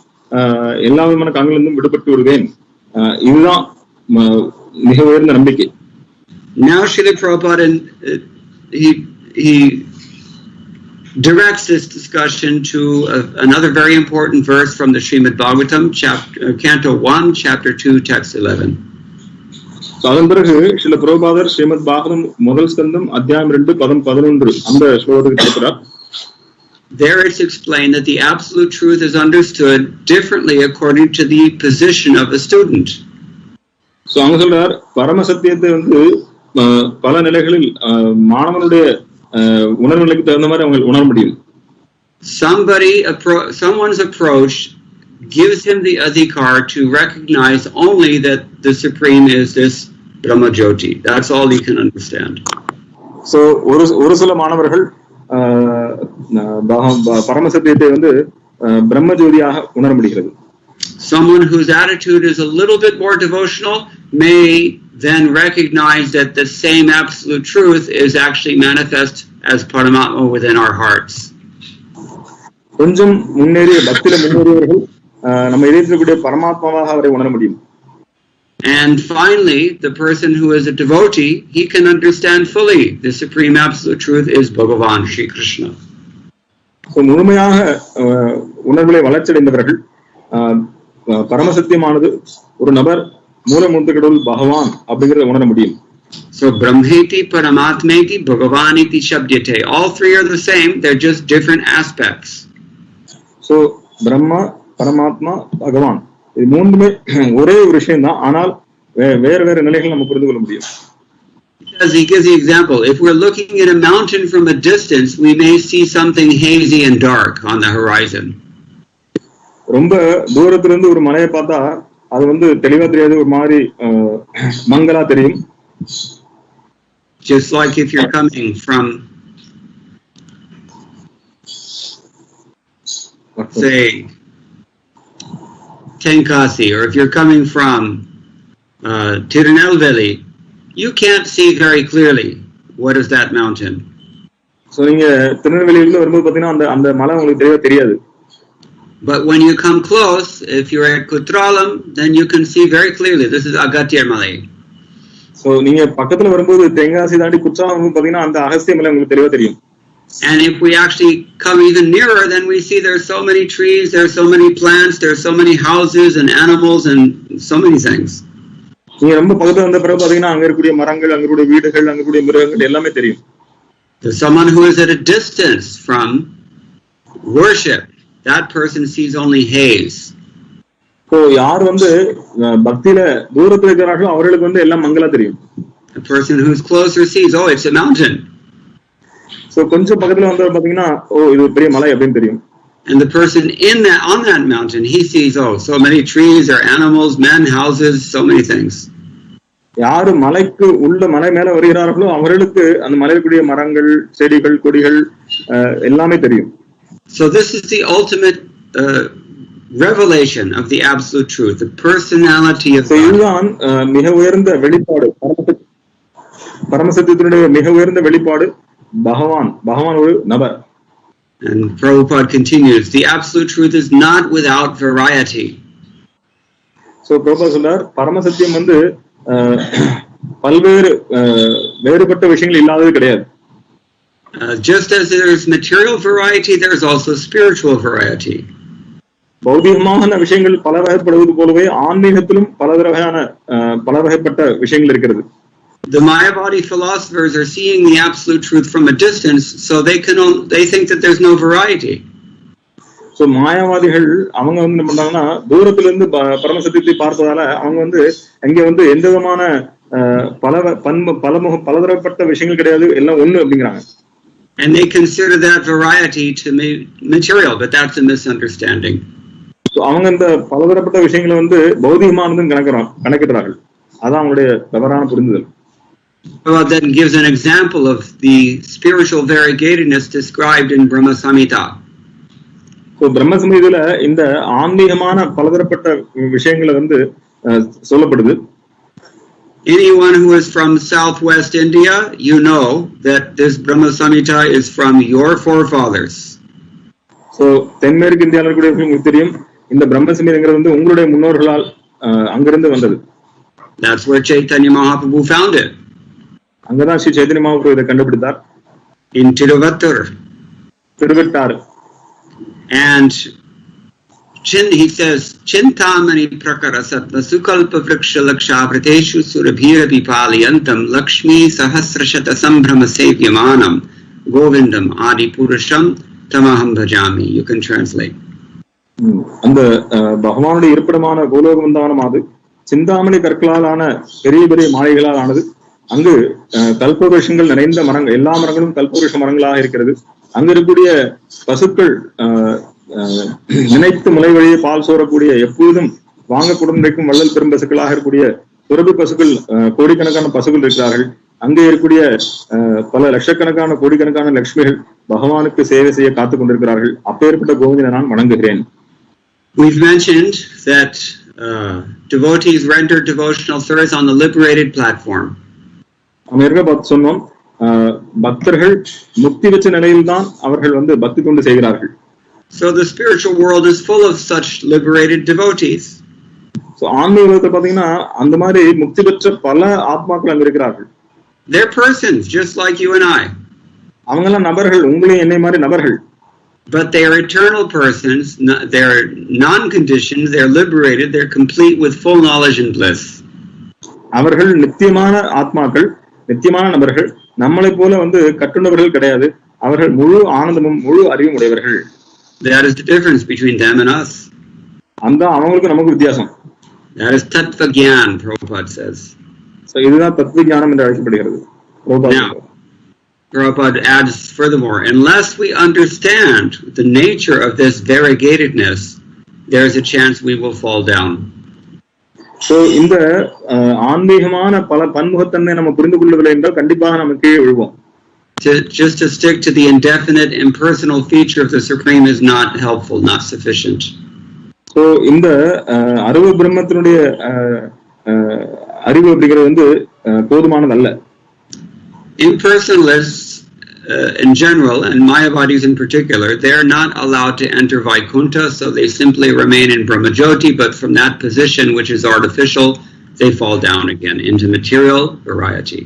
B: எல்லா விதமான காரணங்களிலிருந்தும் விடுபட்டு விடுவேன். இதுதான் மிக உயர்ந்த நம்பிக்கை.
A: Now Srila Prabhupada he directs this discussion to another very important verse from the Srimad Bhagavatam, Canto 1, Chapter 2, Text 11.
B: அதன் பிறகு ஸ்ரீல பிரபுபாதர் ஸ்ரீமத் பாகவதம் முதல் ஸ்கந்தம் அத்தியாயம் 2 பதம் 11 அந்த ஸ்லோகத்துக்கு கேட்கிறார்.
A: There it's explained that the absolute truth is understood differently according to the position of a student.
B: So அங்க சொல்றார், பரம சத்தியத்தை பல நிலைகளில் மாணவனுடைய உணர்வு நிலைக்கு தகுந்த மாதிரி அவங்க உணர முடியும்.
A: Someone's approach gives him the adhikar to recognize only that the Supreme is this Brahma Jyoti. That's all he can understand.
B: So ஒரு சில மாணவர்கள் பரம சத்தியத்தை பிரம்ம ஜோதியாக உணர முடிகிறது.
A: someone whose attitude is a little bit more devotional may then recognize that the same absolute truth is actually manifest as Paramatma within our hearts.
B: கொஞ்சம் முன்னேறிய பக்தியில முன்னேறியவர்கள் நம்ம இதயத்திற்குரிய பரமாத்மாவாக அவரை உணர முடியும்.
A: And finally, the person who is a devotee, he can understand fully the supreme absolute truth is Bhagavan Shri Krishna.
B: So முழுமையாக உணர்வுகளை வளர்ச்சியடைந்தவர்கள் பரமசத்தியமானது ஒரு நபர் மூலமூர்த்தி கடவுள் பகவான் அப்படிங்கறத உணர முடியும்.
A: So Brahmeti, Paramatmeti, Bhagavaniti Shabdyate. All three are the same, they're just different aspects.
B: So Brahma, Paramatma, Bhagavan. இது மூணுமே ஒரே ஒரு விஷயம் தான், ஆனால் வேறு வேறு நிலைகள் நம்ம புரிந்து கொள்ள முடியும்.
A: Because he gives the example, if we're looking at a mountain from a distance, we may see something hazy and dark on the horizon.
B: ரொம்ப தூரத்துல இருந்து ஒரு மலையை பார்த்தா அது வந்து தெளிவா தெரியாது, ஒரு மாதிரி மங்கலா தெரியும்.
A: Just like if you're coming from, say, Tenkasi, or if you're coming from Tirunelveli, you can't see very clearly what is that mountain.
B: So நீங்க திருநெல்வேலியில வரும்போது பாத்தீங்கன்னா அந்த மலை உங்களுக்கு தெளிவா தெரியாது.
A: But when you come close, if you're at Kutralam, then you can see very clearly this is Agatyar Malai.
B: So நீங்க பக்கத்துல வரும்போது தென்காசி தாண்டி குற்றாலம் பாத்தீங்கன்னா அந்த அகஸ்திய மலை உங்களுக்கு தெளிவா தெரியும்.
A: And if we actually come even nearer, then we see there's so many trees, there's so many plants, there's so many houses and animals and so many things.
B: நீங்க ரொம்ப பக்கத்துல வந்த பிறகு பாத்தீங்கன்னா அங்க இருக்கக்கூடிய மரங்கள், அங்க இருக்கக்கூடிய வீடுகள், அங்க இருக்கக்கூடிய மிருகங்கள் எல்லாமே தெரியும்.
A: To someone who is at a distance from worship, that person sees only haze.
B: So யார் வந்து பக்தியில தூரத்துல இருக்கிறார்களோ அவர்களுக்கு வந்து எல்லாம் மங்களா தெரியும்.
A: A person who's closer sees, oh, it's a mountain.
B: So கொஞ்சம் பக்கத்துல வந்தவர் பாத்தீங்கன்னா ஓ இது ஒரு பெரிய மலை அப்படின்னு தெரியும்.
A: And the person on that mountain, he sees, oh, so many trees or animals, men, houses, so many things.
B: யாரு மலைக்கு உள்ள மலை மேல வருகிறார்களோ அவர்களுக்கு அந்த மலைக்குரிய மரங்கள், செடிகள், கொடிகள் எல்லாமே தெரியும்.
A: So this is the ultimate revelation of the absolute truth, the personality of God.
B: இதுதான் மிக உயர்ந்த வெளிப்பாடு, பரமசத்தியத்தினுடைய மிக உயர்ந்த வெளிப்பாடு பகவான் ஒரு நபர்.
A: And Prabhupada continues, the absolute truth is not without variety.
B: So Prabhupada சொல்றார் பரமசத்தியம் வந்து பல்வேறு வேறுபட்ட விஷயங்கள் இல்லாதது கிடையாது.
A: Just as there is material variety, there is also spiritual variety.
B: பௌதிகமான விஷயங்கள் பல வகைப்படுவது போலவே ஆன்மீகத்திலும் பல வகைப்பட்ட விஷயங்கள் இருக்கிறது.
A: The Mayavadi philosophers are seeing the absolute truth from a distance, so they think that there's no variety.
B: So மாயாவாதிகள் அவங்க வந்து என்ன பண்றாங்கன்னா தூரத்துல இருந்து பரமசத்தியத்தை பார்த்ததால அவங்க வந்து அங்க வந்து எந்த விதமான பலதரப்பட்ட விஷயங்கள் கிடையாது, எல்லாம் ஒண்ணு அப்படிங்கிறாங்க.
A: And they consider that variety to be material, but that's a misunderstanding.
B: So அவங்க இந்த பலதரப்பட்ட விஷயங்களை வந்து பௌதிகமானதுன்னு கணக்கிடுறார்கள். அதான் அவங்களுடைய தவறான புரிந்துதல்.
A: Well, then gives an example of the spiritual variegatedness described in Brahma Samhita.
B: So Brahma Samhithaல இந்த ஆன்மீகமான பலதரப்பட்ட விஷயங்களை வந்து சொல்லப்படுது.
A: Anyone who is from southwest India, you know that this Brahma Samhita is from your forefathers.
B: So தென்மேற்கு இந்தியாவில் இருக்கக்கூடிய உங்களுக்கு தெரியும் இந்த பிரம்ம சமீதங்கிறது வந்து உங்களுடைய முன்னோர்களால் அங்கிருந்து வந்தது.
A: That's where Chaitanya Mahaprabhu found it.
B: அங்கதான் ஸ்ரீ சைத்தன்ய மகாபிரபு இதை கண்டுபிடித்தார்.
A: In Tiruvattar. And he says, Chintamani prakarasatva sukalpa vriksha lakshavriteshu surabhira pipaliyantam lakshmi sahasrashata sambhrama sevyamanam govindam adi purusham tamaham bhajami. You can translate.
B: அந்த பகவானுடைய இருப்பிடமான கோலோக வந்தானமாது சிந்தாமணி கற்களாலான பெரிய பெரிய மாளிகைகளால் ஆனது. அங்கு கல்பவருஷங்கள் நிறைந்த மரங்கள், எல்லா மரங்களும் கல்பவருஷ மரங்களாக இருக்கிறது. அங்க இருக்கக்கூடிய பசுக்கள் நினைத்து முளை வழியே பால் சோறக்கூடிய எப்பொழுதும் வாங்க குடம்பிடிக்கும் வள்ளல் பெரும் பசுக்களாக இருக்கக்கூடிய துறவி பசுக்கள், கோடிக்கணக்கான பசுக்கள் இருக்கிறார்கள். அங்கே இருக்கக்கூடிய பல லட்சக்கணக்கான கோடிக்கணக்கான லட்சுமிகள் பகவானுக்கு சேவை செய்ய காத்துக் கொண்டிருக்கிறார்கள். அப்பேற்பட்ட கோவிந்தனை நான் வணங்குகிறேன்.
A: We've mentioned that devotees render devotional service on the liberated platform.
B: சொன்னோம் பக்தர்கள் முக்தி பெற்ற நிலையில்தான் அவர்கள் பக்தி தொண்டு செய்கிறார்கள்.
A: So the spiritual world is full of such liberated devotees.
B: So ஆன்மீக உலகத்துல பாத்தீங்கன்னா அந்த மாதிரி முக்தி பெற்ற பல ஆத்மாக்கள் அங்க இருக்கிறார்கள்.
A: They're persons just like you and I.
B: அவங்க எல்லாம் நபர்கள், உங்களையும் என்னை மாதிரி நபர்கள்.
A: But they are eternal persons. They're non-conditioned. They're liberated. They're complete with full knowledge and bliss.
B: அவர்கள் நித்தியமான ஆத்மாக்கள், நித்தியமான நபர்கள். நம்மளை போல கட்டுண்டவர்கள் கிடையாது. அவர்கள் முழு ஆனந்தமும் முழு அறிவும் உடையவர்கள்.
A: That is the difference between them and us.
B: அந்த அவங்களுக்கு நமக்கு வித்தியாசம்.
A: That is tattva gyan, Prabhupada says.
B: So இதுதான் தத்துவ ஞானம் என்று அழைக்கப்படுகிறது.
A: Now, Prabhupada adds furthermore, unless we understand the nature of this variegatedness, there is a chance we will fall down.
B: So இந்த ஆன்மீகமான பல பன்முகத்தன்மை நம்ம புரிந்து கொள்ளவில்லை என்றால் கண்டிப்பாக நம்ம கீழே விழுவோம்.
A: Just to stick to the indefinite impersonal feature of the Supreme is not helpful, not sufficient.
B: So இந்த அருவ பிரம்மத்தினுடைய அறிவு அப்படிங்கிறது போதுமானதல்ல.
A: Impersonalists in general, and Mayavadis in particular, they are not allowed to enter Vaikuntha, so they simply remain in Brahmajyoti, but from that position, which is artificial, they fall down again into material variety.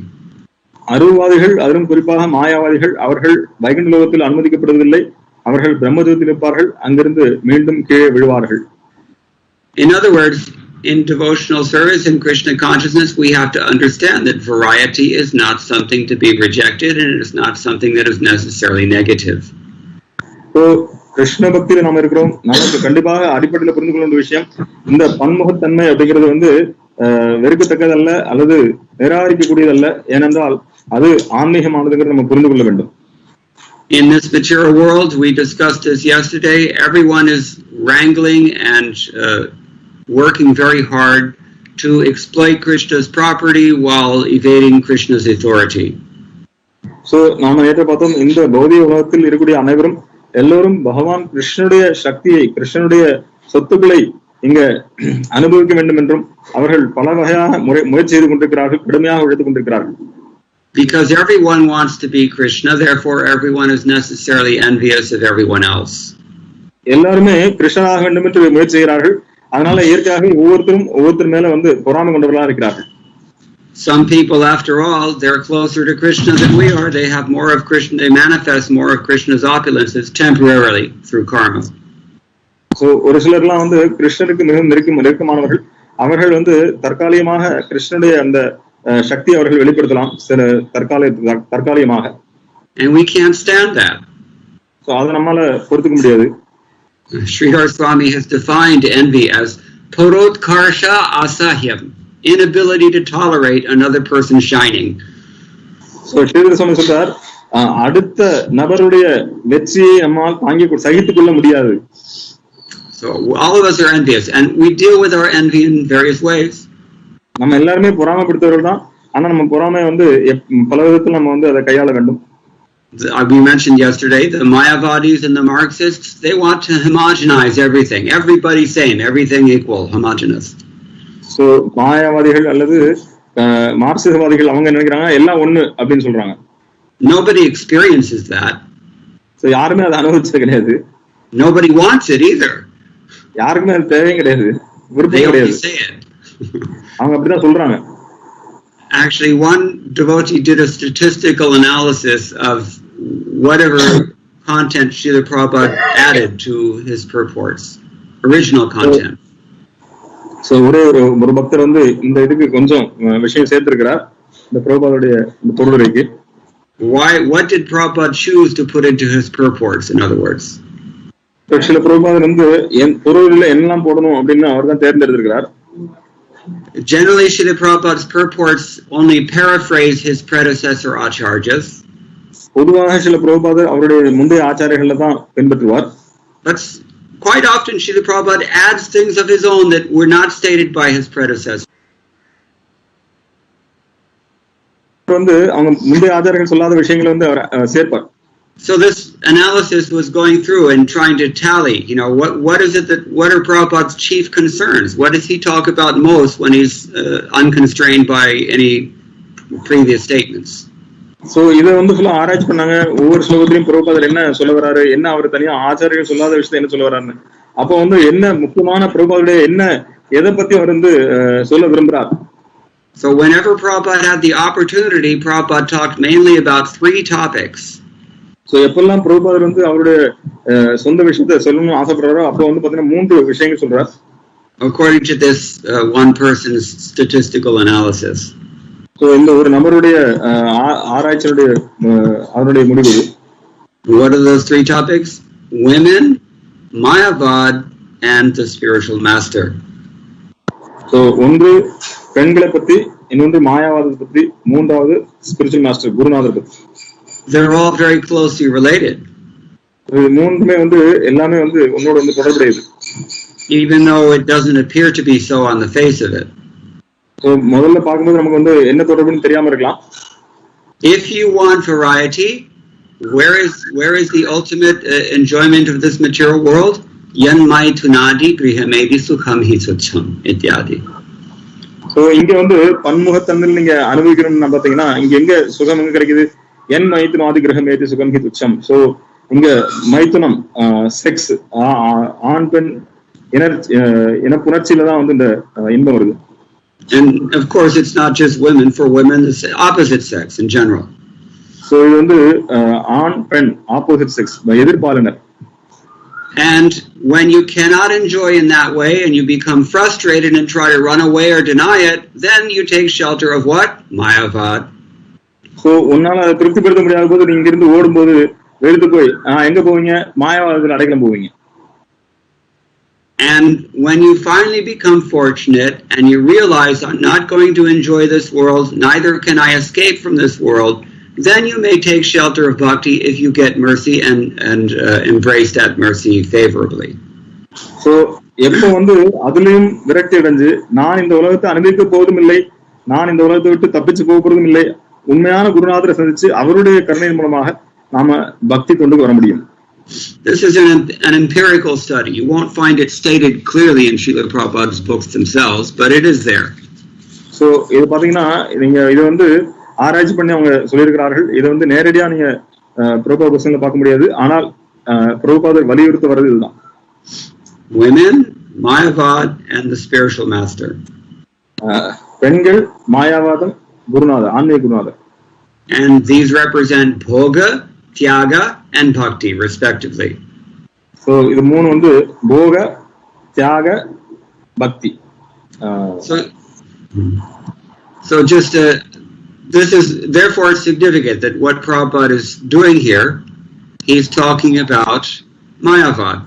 B: அருவவாதிகள், அதிலும் குறிப்பாக மாயாவாதிகள், அவர்கள் வைகுண்ட லோகத்தில் அனுமதிக்கப்படுவதில்லை. அவர்கள் பிரம்மஜோதியில் இருப்பார்கள், அங்கிருந்து மீண்டும் கீழே விழுவார்கள்.
A: In other words, in devotional service and Krishna consciousness, we have to understand that variety is not something to be rejected, and it is not something that is necessarily negative.
B: So, Krishna பக்தியில நாம இருக்கிறோம். நமக்கு கண்டிப்பாக அடிப்படையில் புரிந்து கொள்ள வேண்டிய விஷயம், இந்த பன்முகத்தன்மை அப்படிங்கிறது வெறுக்கத்தக்கதல்ல அல்லது நிராகரிக்கக்கூடியதல்ல. ஏனென்றால் அது ஆன்மீகமானதுங்கிறது நம்ம புரிந்து கொள்ள வேண்டும்.
A: In this material world, we discussed this yesterday, everyone is wrangling and working very hard to exploit Krishna's property while evading Krishna's authority.
B: So, நாம நேற்று பார்த்தோம், இந்த பௌதிக உலகத்தில் இருக்கக்கூடிய அனைவரும் எல்லோரும் பகவான் கிருஷ்ணனுடைய சக்தியை, கிருஷ்ணனுடைய சொத்துக்களை இங்க அனுபவிக்க வேண்டும் என்றும் அவர்கள் பல வகையாக முயற்சி செய்து கொண்டிருக்கிறார்கள், கடுமையாக உழைத்துக் கொண்டிருக்கிறார்கள்.
A: Because everyone wants to be Krishna, therefore everyone is necessarily envious of everyone else.
B: எல்லாருமே கிருஷ்ணனாக வேண்டும் என்று முயற்சி செய்கிறார்கள். அதனால இயற்கையாக ஒவ்வொருத்தர் மேல பொறாமை கொண்டவர்களாக இருக்கிறார்கள்.
A: Some people, after all, they're closer to Krishna than we are. They have more of Krishna. They manifest more of Krishna's opulences temporarily through karma.
B: So ஒரு சிலர்லாம் கிருஷ்ணருக்கு மிகவும் நெருக்கமானவர்கள். அவர்கள் தற்காலிகமாக கிருஷ்ணனுடைய அந்த சக்தி அவர்கள் வெளிப்படுத்தலாம், சில தற்காலிகமாக.
A: And we can't stand that.
B: So அதை நம்மால பொறுத்துக்க முடியாது.
A: Sridhar Swami has defined envy as parotkarsha asahyam, inability to tolerate another person shining.
B: So Sridhar Swami சொல்றார், அடுத்த நபருடைய வெற்றியை நம்மால் சகித்துக் கொள்ள முடியாது.
A: So all of us are envious, and we deal with our envy in various ways.
B: நம்ம எல்லாருமே பொறாமைப்படுத்தவர்கள் தான். ஆனா நம்ம பொறாமை பல விதத்தில் நம்ம அதை கையாள வேண்டும்.
A: We mentioned yesterday the Mayavadis and the Marxists, they want to homogenize everything. Everybody same, everything equal, homogeneous. So
B: மாயாவாதிகள் அல்லது மார்க்சிசவாதிகள் அவங்க நினைக்கிறாங்க எல்லாம் ஒண்ணு அப்படின்னு சொல்றாங்க.
A: Nobody experiences that.
B: So யாருமே அதை அனுபவிச்சது கிடையாது.
A: Nobody wants it either.
B: யாருக்குமே அது தேவையும் கிடையாது, விருப்பம் கிடையாது. அவங்க அப்படிதான் சொல்றாங்க.
A: Actually, one devotee did a statistical analysis of whatever content Srila Prabhupada added to his purports, original content.
B: So, ஒரு பக்தர் இந்த இதுக்கு கொஞ்சம் விஷயம் சேர்த்திருக்கிறார் இந்த பிரபுபாதுடைய பொருளுரைக்கு.
A: What did Prabhupada choose to put into his purports, in other words?
B: சில பிரபுபாதர் பொருளில் என்னெல்லாம் போடணும் அப்படின்னு அவர் தான் தேர்ந்தெடுத்திருக்கிறார்.
A: Generally, Srila Prabhupada's purports only paraphrase his predecessor acharyas.
B: பொதுவாக சில பிரபுபாதர் அவருடைய முந்தைய ஆச்சாரியர்களை தான் பின்பற்றுவார்.
A: But quite often Srila Prabhupada adds things of his own that were not stated by his predecessor.
B: அவங்க முந்தைய ஆச்சாரியர்கள் சொல்லாத விஷயங்களை அவர் சேர்ப்பார்.
A: So this analysis was going through and trying to tally, what are Prabhupada's chief concerns? What does he talk about most when he's unconstrained by any previous statements?
B: So இதை ஃபுல்லா ஆராய்ச்சி பண்ணாங்க. ஒவ்வொரு ஸ்லோகத்திலையும் பிரபுபாதர் என்ன சொல்ல வராரு, என்ன அவர் தனியா ஆச்சாரியர்கள் சொல்லாத விஷயத்தை என்ன சொல்ல வராருன்னு. அப்போ என்ன முக்கியமான பிரபுபாதருடைய என்ன எதை பத்தி அவர் சொல்ல விரும்புறார்.
A: So whenever Prabhupada had the opportunity, Prabhupada talked mainly about 3 topics.
B: So எப்பெல்லாம் பிரபுபாதர் அவருடைய சொந்த விஷயத்தை சொல்லணும்னு ஆசைப்படுறாரோ அப்போ பாத்தீங்கன்னா 3 விஷயங்கள் சொல்றார்.
A: According to this one person's statistical analysis.
B: So இந்த ஒரு நபருடைய ஆராய்ச்சியுடைய அவருடைய முடிவு.
A: What are those 3 topics? Women, Mayavad, and the spiritual master.
B: So ஒன்று பெண்களை பத்தி, இன்னொன்று மாயாவாதத்தை பத்தி, மூன்றாவது ஸ்பிரிச்சுவல் மாஸ்டர் குருநாதர் பத்தி.
A: They're all very closely related.
B: மூணுமே எல்லாமே ஒன்னோட தொடர்புடையது.
A: Even though it doesn't appear to be so on the face of it.
B: So முதல்ல பாக்கும்போது நமக்கு என்ன தொடர்புன்னு தெரியாம இருக்கலாம்.
A: If you want variety, where is the ultimate enjoyment of this material world? Yanmai tunadi grihamedi sukham hisucham ityadi.
B: So இங்க பன்முகத்தன்மையில் நீங்க அனுபவிக்கணும்னு பாத்தீங்கன்னா இங்க எங்க சுகம் எங்க கிடைக்குது? என் மைத்துனாதி கிரகமேதி சுகம் ஹி துச்சம். சோ இங்க மைத்துனம் செக்ஸ் ஆண் பெண் இன புணர்ச்சியில தான் இந்த இன்பம் வருது.
A: And of course it's not just women. For women it's opposite sex in general.
B: So இது ஆண் பெண் opposite sex எதிர்பாலினர்.
A: And when you cannot enjoy in that way and you become frustrated and try to run away or deny it, then you take shelter of what? Mayavad.
B: So உன்னால அதை திருப்திப்படுத்த முடியாத போது நீங்க இருந்து ஓடும்போது வெறுத்து போய் எங்க போவீங்க? மாயாவாதத்தில் அடைக்கலம் போவீங்க.
A: And when you finally become fortunate and you realize I'm not going to enjoy this world, neither can I escape from this world, then you may take shelter of bhakti if you get mercy and embrace that mercy favorably.
B: So எப்போ அதிலையும் விரக்தி அடைஞ்சு நான் இந்த உலகத்தை அனுபவிக்க போவதும் இல்லை, நான் இந்த உலகத்தை விட்டு தப்பிச்சு போவதும் இல்லை, உண்மையான குருநாதரை சந்திச்சு அவருடைய கருணையின் மூலமாக நாம பக்தி கொண்டு வர முடியும்.
A: This is an empirical study. You won't find it stated clearly in Srila Prabhupada's books themselves, but it is there.
B: So இது பாத்தீங்கன்னா நீங்க இது ஆராய்ச்சி பண்ணி அவங்க சொல்லியிருக்கிறார்கள். இது நேரடியா நீங்க பிரபுபாத புத்தகங்களை பார்க்க முடியாது. ஆனால் பிரபுபாதர் வலியுறுத்த வர்றது இதுதான்.
A: Women, Mayavad, and the spiritual master.
B: பெண்கள், மாயாவாதம், குருநாதர், ஆன்மீக குருநாதர்.
A: And these represent bhoga, tyaga, and bhakti respectively.
B: So இது மூணு போக, தியாக, பக்தி.
A: So just this is therefore significant that what Prabhupada is doing here, he's talking about Mayavad.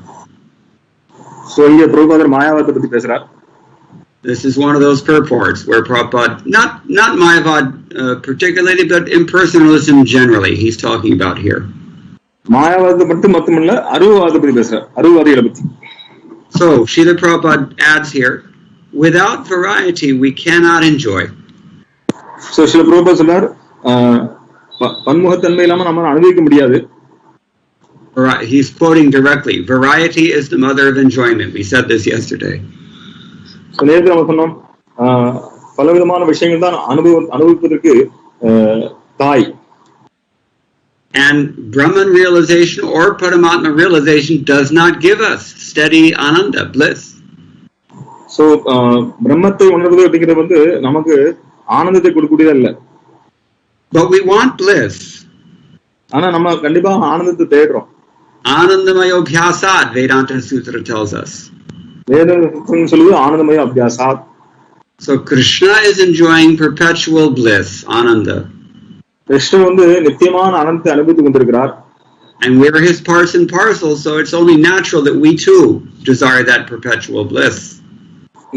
B: So இங்க பிரபுபாதர் மாயாவாதத்தை பத்தி பேசுறார்.
A: This is one of those purports where Prabhupada, not Mayavad particularly, but impersonalism generally, he's talking about here.
B: மாயாவாதத்தை மட்டுமல்ல அருவவாதத்தை பத்தி பேசுறார், அருவவாதிகளை பத்தி.
A: So Srila Prabhupada adds here, without variety we cannot enjoy.
B: So Srila Prabhupada சொல்றார் பன்முகத்தன்மை இல்லாம நம்ம அனுபவிக்க முடியாது.
A: He's quoting directly, variety is the mother of enjoyment. We said this yesterday.
B: So நேற்று நம்ம சொன்னோம் பலவிதமான விஷயங்கள் தான் அனுபவிப்பதற்கு தாய்.
A: And Brahman realization or Paramatma realization does not give us steady ananda, bliss.
B: So பிரம்மத்தை உணர்வது அப்படிங்கிறது நமக்கு ஆனந்தத்தை கொடுக்கக்கூடியது இல்ல.
A: But we want bliss.
B: ஆனா நம்ம கண்டிப்பா ஆனந்தத்தை தேடுறோம்.
A: Anandamayo abhyasat, Vedanta Sutra tells us.
B: வேதம் சொல்லுது ஆனந்தமய அபியாசாத்.
A: So Krishna is enjoying perpetual bliss, ananda.
B: Krishnan நித்தியமான ஆனந்தத்தை அனுபவித்துக் கொண்டிருக்கிறார்.
A: And we're his parts and parcels, so it's only natural that we too desire that perpetual bliss.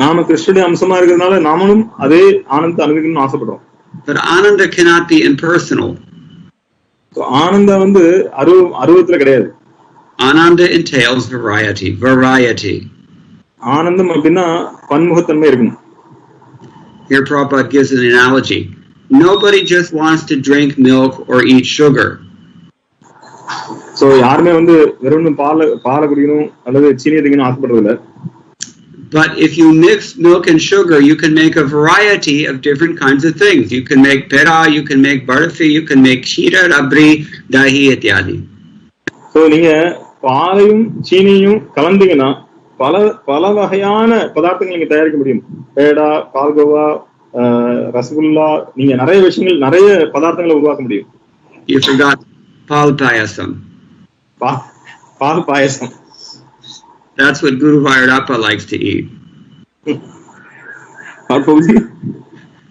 B: நாம கிருஷ்ணனுடைய அம்சமா இருக்கிறதுனால நாமளும் அதே ஆனந்தத்தை அனுபவிக்கணும்னு ஆசைப்படுறோம்.
A: But ananda cannot be impersonal.
B: ஆனந்தம் அருவத்துல கிடையாது.
A: Ananda entails variety.
B: ஆனந்தம் அப்படின்னா பன்முகத்தன்மை இருக்கணும்.
A: Here Prabhupada gives an analogy. Nobody just wants to drink milk or eat sugar.
B: So யாருமே வந்து வெறும் பாலை குடிக்கணும் அல்லது சீனி குடிக்கணும் ஆசைப்படுறது இல்ல.
A: But if you mix milk and sugar, you can make a variety of different kinds of things. You can make pera, you can make barfi, you can make shira, rabri, dahi, ityadi.
B: So நீங்க பாலையும் சீனியும் கலந்தீங்கன்னா பல வகையான பதார்த்தங்கள் நீங்க தயாரிக்க முடியும். பேடா, பால்கோவா, ரசகுல்லா, நீங்க நிறைய விஷயங்கள் நிறைய பதார்த்தங்களை உருவாக்க முடியும்.
A: You forgot pal payasam.
B: Pal payasam.
A: That's what Guru Vairappa likes to eat.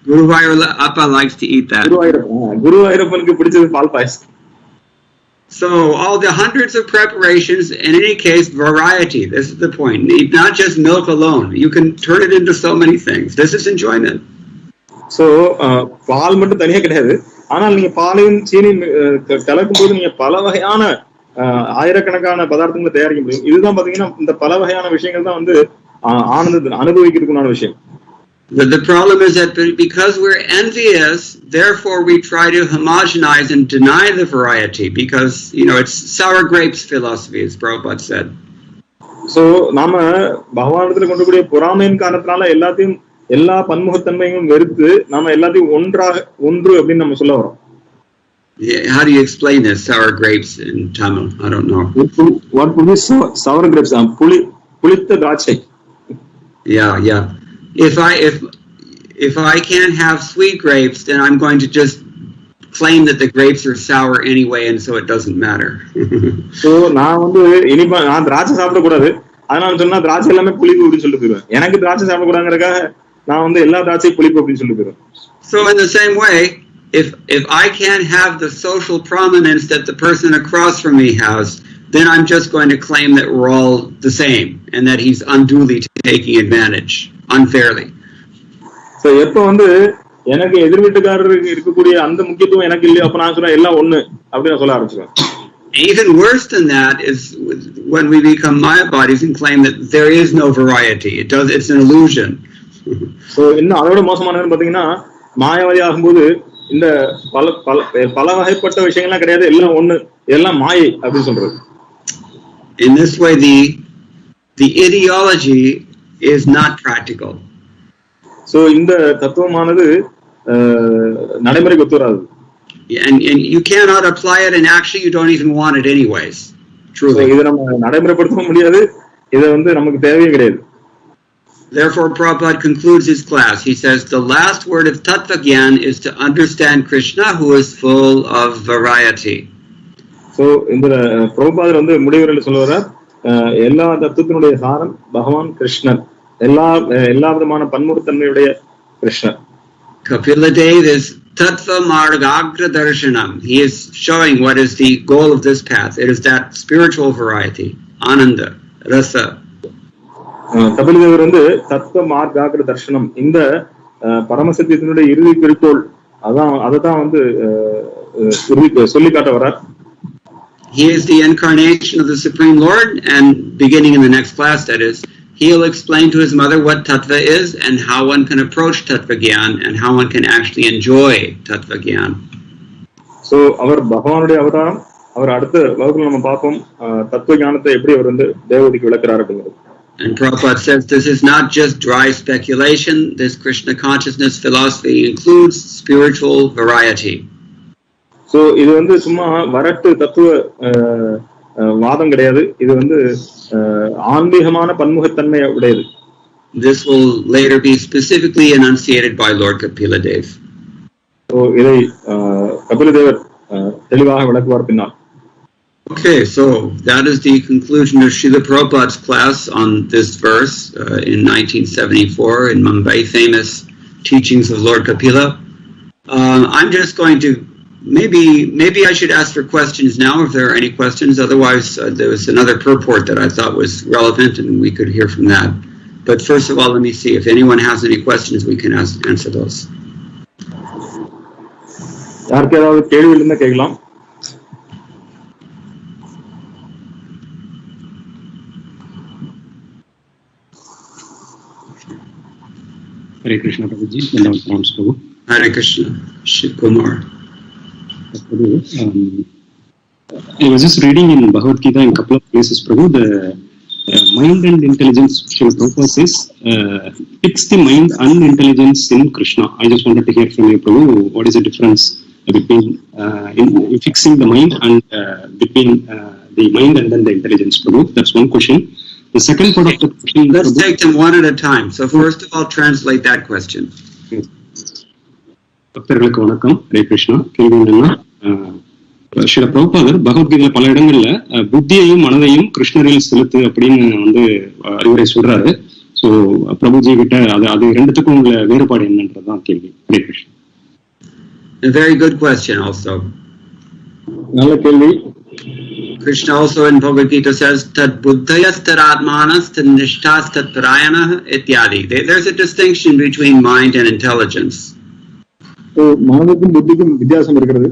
A: Guru Vairappa likes to eat that.
B: Guru Vairappanukku pidichadhu pal payasam.
A: So all the hundreds of preparations, in any case, variety. This is the point. Not just milk alone. You can turn it into so many things. This is enjoyment.
B: So பால் மட்டும் தனியா கிடையாது. ஆனால் நீங்க பாலையும் சீனியும் கலக்கும் போது நீங்க பல வகையான ஆயிரக்கணக்கான பதார்த்தங்களை தயாரிக்க முடியும். இதுதான் பாத்தீங்கன்னா இந்த பல வகையான விஷயங்கள் தான் வந்து ஆனந்தத்தை அனுபவிக்கிறதுக்குமான விஷயம்.
A: The problem is that because we're envious, therefore we try to homogenize and deny the variety because, it's sour grapes philosophy, as Prabhupada said.
B: So, நாம பகவானிடத்துல கொண்டு கூடிய பொறாமையின் காரணத்தினால எல்லா பன்முகத்தன்மையும் வெறுத்து நாம எல்லாத்தையும் ஒன்று அப்படின்னு நம்ம சொல்ல வரோம்.
A: How do you explain this, sour grapes in Tamil? I don't know.
B: What would be sour grapes? புளித்த திராட்சை.
A: Yeah. If I can't have sweet grapes, then I'm going to just claim that the grapes are sour anyway, and so it doesn't matter.
B: So நான் வந்து நான் திராட்சை சாப்பிட கூடாது, அதனால சொன்னா திராட்சை எல்லாமே புளிப்பு அப்படின்னு சொல்லிட்டு போயிடுவேன். எனக்கு திராட்சை சாப்பிட கூடாதுங்கறதுக்காக நான் வந்து எல்லா திராட்சையும் புளிப்பு அப்படின்னு சொல்லிட்டு போயிடுவேன்.
A: So in the same way, if I can't have the social prominence that the person across from me has, then I'm just going to claim that we're all the same and that he's unduly taking advantage, unfairly.
B: So எப்போ வந்து எனக்கு எதிர் வீட்டுக்காரருக்கு இருக்கக்கூடிய அந்த முக்கியத்துவம் எனக்கு இல்லையா, அப்ப நான் சொல்றேன் எல்லாம் ஒண்ணு அப்படின்னு சொல்ல ஆரம்பிச்சிருவேன்.
A: Even worse than that is when we become Maya bodies and claim that there is no variety. It's an illusion.
B: So இன்னும் அதோட மோசமானதுன்னு பாத்தீங்கன்னா மாயாவாதி ஆகும்போது இந்த பல வகைப்பட்ட விஷயங்கள்லாம் கிடையாது, எல்லாம் ஒண்ணு, எல்லாம் மாயை அப்படின்னு சொல்றது.
A: In this way, the ideology is not practical.
B: So இந்த தத்துவமானது நடைமுறைக்கு ஒத்து வராது.
A: And you cannot apply it, and actually you don't even want it anyways. Truly.
B: இதை நம்ம நடைமுறைப்படுத்த முடியாது, இதை வந்து நமக்கு தேவையே கிடையாது.
A: Therefore, Prabhupada concludes his class. He says, the last word of Tattva Gyan is to understand Krishna, who is full of variety.
B: So, இந்த பிரபுபாதர் வந்து முடிவுரையில் சொல்லுவார், எல்லா தத்துவத்தினுடைய சாரம் பகவான் கிருஷ்ணர், எல்லா விதமான பன்முகத்தன்மையுடைய கிருஷ்ணர்.
A: Kapila Dev is Tattva Margagra Darshanam. He is showing what is the goal of this path. It is that spiritual variety, Ananda, Rasa.
B: கபிலதேவர் வந்து தத்துவ மார்காகிர தர்ஷனம், இந்த பரமசத்தியத்தினுடைய இறுதி குறிக்கோள், அதான் வந்து சொல்லி காட்ட வர்றார்.
A: He is the incarnation of the Supreme Lord, and beginning in the next class, that is, he'll explain to his mother what Tattva is and how one can approach Tattva Gyan and how one can actually enjoy Tattva Gyan.
B: So, அவர் பகவானுடைய அவதாரம், அவர் அடுத்த வகுப்பில் நம்ம பார்ப்போம் தத்துவ ஞானத்தை எப்படி அவர் வந்து தேவதைக்கு விளக்குறார் அப்படிங்கிறது.
A: And Prabhupada says this is not just dry speculation. This Krishna consciousness philosophy includes spiritual variety.
B: So, இது வந்து சும்மா வரட்டு தத்துவ வாதம் கிடையாது, இது வந்து ஆன்மீகமான பன்முகத்தன்மை உடையது.
A: This will later be specifically enunciated by Lord Kapila Dev.
B: So, இதை கபிலதேவர் தெளிவாக விளக்குவார் பின்னால்.
A: Okay, so that is the conclusion of Srila Prabhupada's class on this verse in 1974 in Mumbai, famous teachings of Lord Kapila. I'm just going to, maybe I should ask for questions now if there are any questions. Otherwise, there was another purport that I thought was relevant and we could hear from that. But first of all, let me see if anyone has any questions, we can answer those.
B: யாருக்கு ஏதாவது கேள்வி இருந்தா கேட்கலாம்.
C: Hare Krishna Prabhuji, Dandavad Pranams Prabhu.
A: Hare Krishna, Shiv Kumar.
C: I was just reading in Bhagavad Gita in a couple of places, Prabhu, the mind and intelligence, Srila Prabhupada says, fix the mind and intelligence in Krishna. I just wanted to hear from you, Prabhu, what is the difference between in fixing the mind and between the mind and then the intelligence, Prabhu? That's one question. The second part of the question...
A: Let's take them one at a time. So first of all, translate that question.
C: பக்தர்களுக்கு வணக்கம். ஹரே கிருஷ்ணா. கேள்வி என்னன்னா, ஸ்ரீல பிரபுபாதர் பகவத்கீதையில பல இடங்கள்ல புத்தியையும் மனதையும் கிருஷ்ணரில் செலுத்து அப்படின்னு வந்து அறிவுரை சொல்றாரு. ஸோ பிரபுஜி கிட்ட அது ரெண்டுத்துக்கும் உள்ள வேறுபாடு என்னன்றதுதான் கேள்வி. Hare Krishna.
A: A very good question also.
B: நல்ல கேள்வி.
A: Krishna also in Bhagavad Gita says, Tad buddhayas tad atmanas tad nishtas tad parayanah ityadi. There's a distinction between mind and intelligence.
B: So, மனதுக்கும் புத்திக்கும் வித்தியாசம் இருக்கிறது.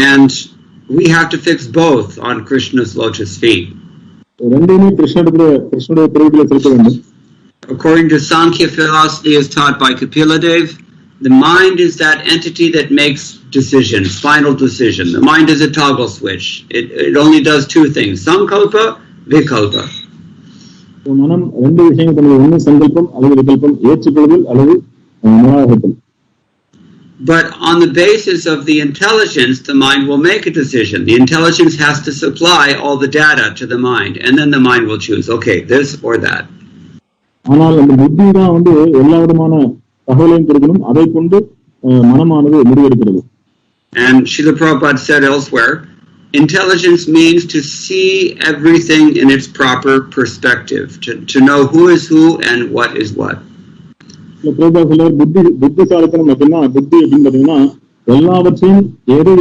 A: And we have to fix both on Krishna's lotus feet.
B: ரெண்டையுமே கிருஷ்ணனுடைய திருவடியில செலுத்த வேண்டும்.
A: According to Sankhya philosophy as taught by Kapila Dev, the mind is that entity that makes decisions, final decision. The mind is a toggle switch. It only does two things, sankalpa, vikalpa.
B: மனம் ரெண்டு விஷயங்கள் பண்ணுது, ஒன்று சங்கல்பம் அல்லது விகல்பம், ஏற்றுக்கொள்ளுதல் அல்லது நிராகரித்தல்.
A: But on the basis of the intelligence, the mind will make a decision. The intelligence has to supply all the data to the mind, and then the mind will choose, okay, this or that.
B: ஆனால் அந்த புத்தி தான் வந்து எல்லா விதமான தகவலையும் கொடுக்கணும், அதை கொண்டு மனமானது முடிவெடுக்கிறது.
A: And Srila Prabhupada said elsewhere, intelligence means to see everything in its proper perspective, to know who is who and what is what.
B: பிரபுபாதர் சொல்றார், புத்திசாலித்தனம் அப்படின்னா, புத்தி அப்படின்னு பாத்தீங்கன்னா எல்லாவற்றையும் எது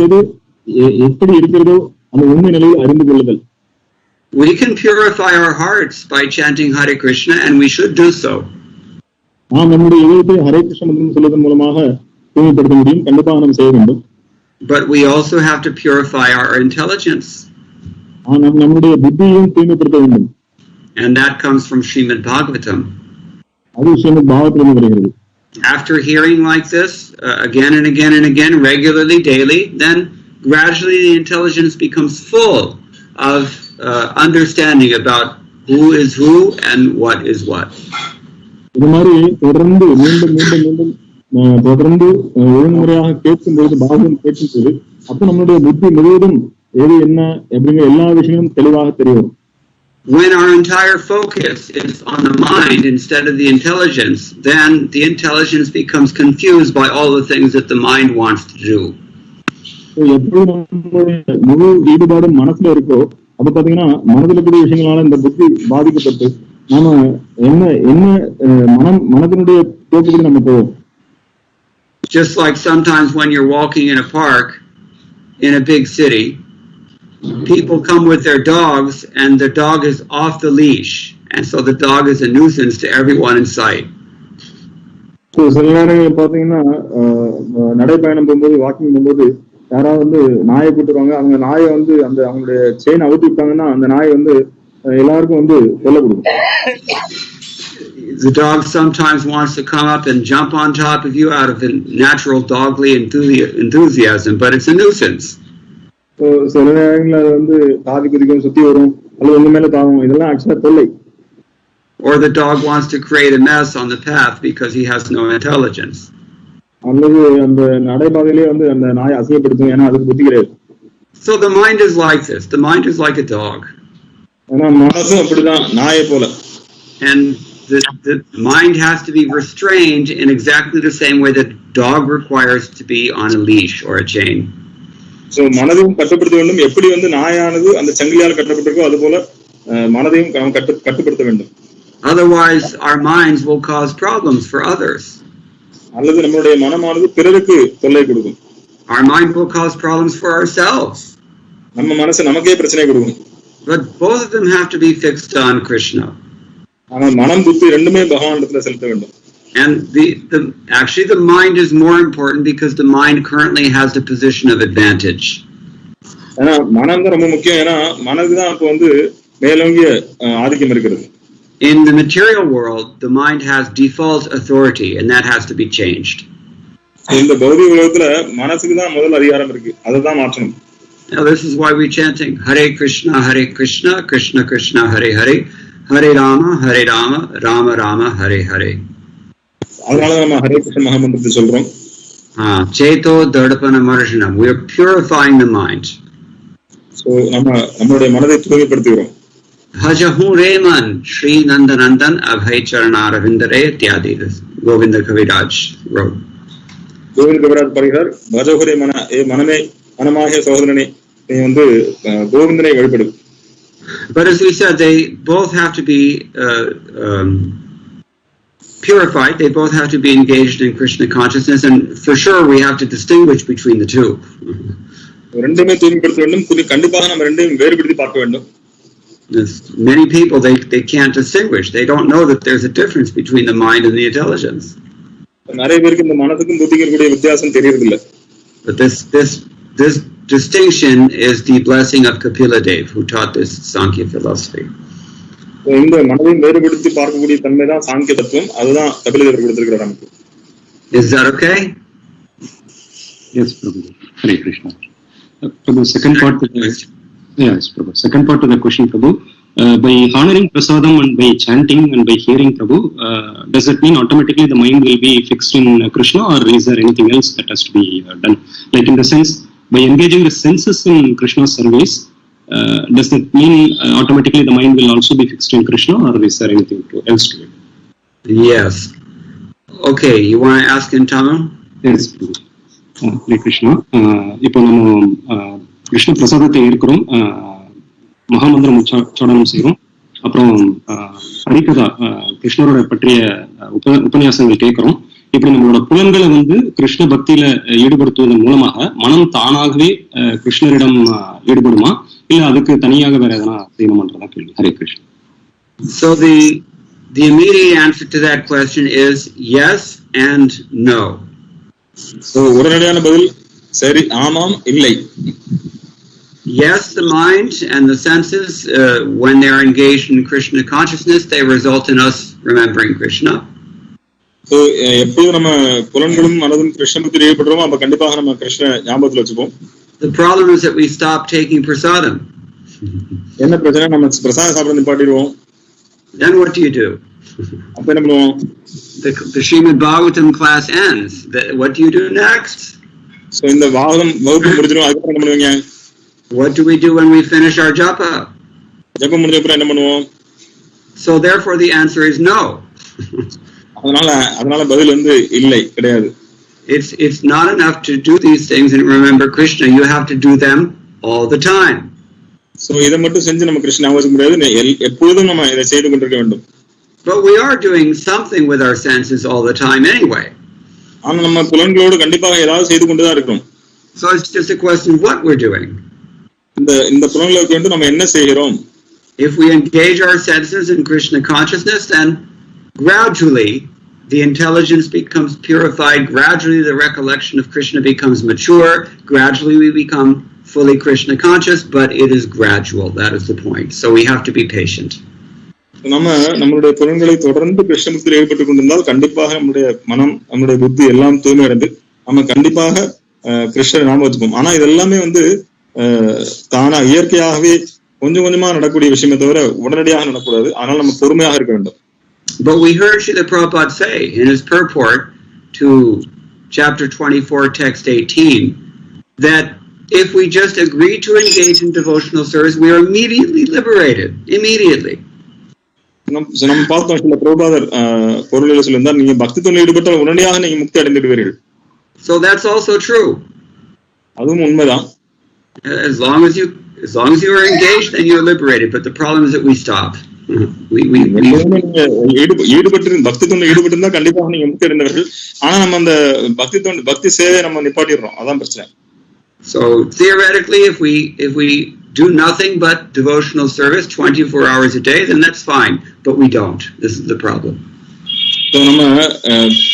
B: எப்படி இருக்கிறதோ அந்த உண்மை நிலையை அறிந்து கொள்ளுதல்.
A: We can purify our hearts by chanting Hare Krishna, and we should do so.
B: நாம் நம்முடைய இதயத்தை ஹரே கிருஷ்ண மந்திரம் சொல்வதன் மூலமாக தூய்மைப்படுத்த முடியும், கண்டிப்பாக நாம் செய்ய வேண்டும்.
A: But we also have to purify our intelligence.
B: நம்முடைய புத்தியையும் தூய்மைப்படுத்த வேண்டும்.
A: And that comes from Srimad Bhagavatam.
B: அது ஸ்ரீமத் பாகவதம் வருகிறது.
A: After hearing like this again and again and again, regularly, daily, then gradually the intelligence becomes full of understanding about who is who and what is what.
B: இது மாதிரி தொடர்ந்து மீண்டும் தொடர்ந்து ஒழுங்குமுறையாக கேட்கும்போது, பாகவதம் கேட்கும்போது, அப்ப நம்மளுடைய புத்தி முழுவதும் எது என்ன அப்படிங்கிற எல்லா விஷயங்களும் தெளிவாக தெரியும்.
A: When our entire focus is on the mind instead of the intelligence, then the intelligence becomes confused by all the things that the mind wants to do.
B: எப்படி நம்மளுடைய முழு ஈடுபாடு மனசுல இருக்கோ, அப்ப பாத்தீங்கன்னா மனதில் கூடிய விஷயங்களால இந்த புத்தி பாதிக்கப்பட்டு நாம மனதினுடைய போக்குக்கு நம்ம போவோம்.
A: Just like sometimes when you're walking in a park in a big city, people come with their dogs and the dog is off the leash, and so the dog is a nuisance to everyone in sight.
B: So சில நேரங்கள் பாத்தீங்கன்னா நடைபயணம் போகும்போது, walking போகும்போது யாராவது வந்து நாயை கூட்டுருவாங்க. அவங்க நாயை வந்து அந்த அவங்களுடைய செயின் அவுத்து விட்டாங்கன்னா அந்த நாயை வந்து எல்லாருக்கும் வந்து தொல்லை கொடுக்கும்.
A: The dog sometimes wants to come up and jump on top of you out of a natural dogly enthusiasm, but it's a nuisance.
B: சில நேரங்களில் அது வந்து தாவி குதிக்கும், சுத்தி வரும், அல்லது உங்க மேல தாவும். இதெல்லாம் ஆக்சுவலா தொல்லை.
A: Or the dog wants to create a mess on the path because he has no intelligence.
B: அல்லது அந்த நடைபாதையிலே வந்து அந்த நாயை அசிங்கப்படுத்தும், ஏன்னா அதுக்கு புத்தி கிடையாது.
A: So the mind is like this. The mind is like a dog.
B: ஏன்னா மனசும் அப்படிதான், நாயை போல.
A: And the mind has to be restrained in exactly the same way that dog requires to be on a leash or a chain.
B: So மனதையும் கட்டுப்படுத்த வேண்டும். எப்படி வந்து நாயானது அந்த சங்கிலியால் கட்டப்பட்டிருக்கோ அது போல மனதையும் கட்டுப்படுத்த வேண்டும்.
A: Otherwise our minds will cause problems for others.
B: அல்லது நம்மளுடைய மனமானது பிறருக்கு தொல்லை கொடுக்கும்.
A: Our mind will cause problems for ourselves.
B: நம்ம மனசு நமக்கே பிரச்சனை கொடுக்கும்.
A: But both of them have to be fixed on Krishna.
B: ஆனா மனம் புத்தி ரெண்டுமே பகவானிடத்துல செலுத்த வேண்டும்.
A: And actually the mind is more important because the mind currently has the position of advantage.
B: ஏன்னா மனம் தான் ரொம்ப முக்கியம். ஏன்னா மனதுதான் இப்போ வந்து மேலோங்கிய ஆதிக்கம் இருக்கிறது.
A: In the material world, the mind has default authority, and that has to be changed.
B: இந்த பௌதிக உலகத்துல மனசுக்கு தான் முதல் அதிகாரம் இருக்கு, அதை தான் மாற்றணும்.
A: Now this is why we're chanting Hare Krishna, Krishna Krishna, Hare Hare, Hare Rama, Rama Rama, Hare Hare.
B: அதனால நம்ம ஹரே கிருஷ்ண மகாமந்திரத்தை சொல்றோம்.
A: Cheto Dardapana Marjanam. We are purifying the mind. So
B: நம்மளுடைய மனதை தூய்மைப்படுத்துகிறோம்.
A: Bhajahu Reman Shri Nandanandan Abhay Charanaravindarey Ityadi. Govinda Kaviraj wrote.
B: Govinda Kaviraj பரிகார் பஜஹுரே மன ஏ மனமே மனமாகிய சகோதரனே நீ வந்து கோவிந்தனை வழிபடு.
A: But as we said, they both have to be purified. They both have to be engaged in Krishna consciousness, and for sure we have to distinguish between the two.
B: ரெண்டுமே தூய்மைப்படுத்த வேண்டும், கண்டிப்பாக நம்ம ரெண்டையும் வேறுபடுத்தி பார்க்க வேண்டும்.
A: Many people they can't distinguish. They don't know that there's a difference between the mind and the intelligence.
B: நிறைய பேருக்கு இந்த மனதுக்கும் புத்திக்கும் இருக்கக்கூடிய வித்தியாசம் தெரியறதில்லை.
A: But this distinction is the blessing of Kapila Dev, who taught this Sankhya philosophy.
B: இந்த மனதையும் வேறுபடுத்தி பார்க்கக்கூடிய தன்மை தான் சாங்கிய தத்துவம், அதுதான் கபில தேவர் கொடுத்திருக்கிறார் நமக்கு.
A: Is that okay?
C: Yes, Prabhu. Hare Krishna. Prabhu, second part of the yes, Prabhu. Second part of the question, Prabhu. By honoring prasadam and by chanting and by hearing, Prabhu, does that mean automatically the mind will be fixed in Krishna, or is there anything else that has to be done? Like in the sense, by engaging the senses in Krishna's service, does that mean automatically the mind will also be fixed in Krishna, or is there anything else to it?
A: Yes. Okay, you want to ask in Tamil?
C: Yes, Prabhu. Hare Krishna. இப்போ நம்ம கிருஷ்ண பிரசாதத்தை இருக்கிறோம், மகாமந்திரம் உச்சாடனம் செய்கிறோம், அப்புறம் ஹரிகதா கிருஷ்ணரோட பற்றிய உபன்யாசங்கள் கேட்கிறோம். இப்படி நம்மளோட புலன்களை வந்து கிருஷ்ண பக்தியில ஈடுபடுத்துவதன் மூலமாக மனம் தானாகவே கிருஷ்ணரிடம் ஈடுபடுமா, இல்ல அதுக்கு தனியாக வேற எதனா செய்யணும்ன்றதா கேள்வி. Hare Krishna.
A: So the immediate answer to that question is yes and no.
B: So உடனடியான பதில் சரி, ஆமாம், இல்லை.
A: Yes, the mind and the senses, when they are engaged in Krishna consciousness, they result in us remembering Krishna.
B: So எப்போது நம்ம புலன்களும் மனதும் கிருஷ்ண பக்தியில் ஈடுபடுறோமோ அப்ப கண்டிப்பாக நம்ம கிருஷ்ண ஞாபகத்தில் வச்சுப்போம்.
A: The problem is that we stop taking prasadam.
B: என்ன பிரச்சனை, நம்ம பிரசாதம் சாப்பிட நிப்பாட்டிடுவோம்.
A: Then what do?
B: அப்ப என்ன பண்ணுவோம்?
A: The Srimad Bhagavatam class ends. What do you do next?
B: So இந்த பாகவதம் வகுப்பு முடிஞ்சிடும், அதுக்கப்புறம் என்ன பண்ணுவீங்க?
A: What do we do when we finish our japa?
B: ஜபம் முடிஞ்ச அப்புறம் என்ன பண்ணுவோம்?
A: So therefore the answer is no.
B: அதனால பதில் வந்து இல்லை, கிடையாது.
A: It's not enough to do these things and remember Krishna. You have to do them all the time.
B: So இதை மட்டும் செஞ்சு நம்ம கிருஷ்ண ஞாபகம் முடியாது, எப்பொழுதும் நம்ம இதை செய்து கொண்டிருக்க வேண்டும்.
A: But we are doing something with our senses all the time anyway.
B: ஆனா நம்ம புலன்களோடு கண்டிப்பாக ஏதாவது செய்து கொண்டுதான் இருக்கிறோம்.
A: So it's just a question of what we're doing.
B: இந்த புலன்களுக்கு வந்து நம்ம என்ன செய்கிறோம்?
A: If we engage our senses in Krishna consciousness, then gradually the intelligence becomes purified, gradually the recollection of Krishna becomes mature, gradually we become fully Krishna conscious, but it is gradual. That is the point. So we have to be patient.
B: நம்மளுடைய புலன்களை தொடர்ந்து கிருஷ்ண பக்தியில் ஈடுபட்டுக் கொண்டிருந்தால் கண்டிப்பாக நம்முடைய மனம், நம்முடைய புத்தி எல்லாம் தூய்மை அடைந்து நம்ம கண்டிப்பாக கிருஷ்ணரை நாம வச்சுப்போம். ஆனா இதெல்லாமே வந்து தானா இயற்கையாகவே கொஞ்சம் கொஞ்சமா நடக்கூடிய விஷயமே தவிர உடனடியாக நடக்கூடாது. ஆனால் நம்ம பொறுமையாக இருக்க வேண்டும்.
A: But we heard Srila Prabhupada say in his purport to chapter 24, text 18, that if we just agree to engage in devotional service, we are immediately liberated. Immediately.
B: நம்ம பார்த்தோம், சில பிரபுபாதர் பொருளில் சொல்லியிருந்தார், நீங்க பக்தி தொழில் ஈடுபட்டால் உடனடியாக நீங்க முக்தி அடைந்துடுவீர்கள்.
A: So that's also true.
B: அதுவும் உண்மைதான்.
A: As long as you are engaged, then you're liberated. But the problem is that we stop.
B: ஈடுபட்டு பக்தி தொழில் ஈடுபட்டு கண்டிப்பாக நீங்க முக்தி அடைந்தவர்கள். ஆனா நம்ம அந்த பக்தி சேவையை நம்ம நிப்பாட்டிடுறோம், அதான் பிரச்சனை.
A: So theoretically, if we do nothing but devotional service 24 hours a day, then that's fine. But we don't. This is the problem.
B: So நம்ம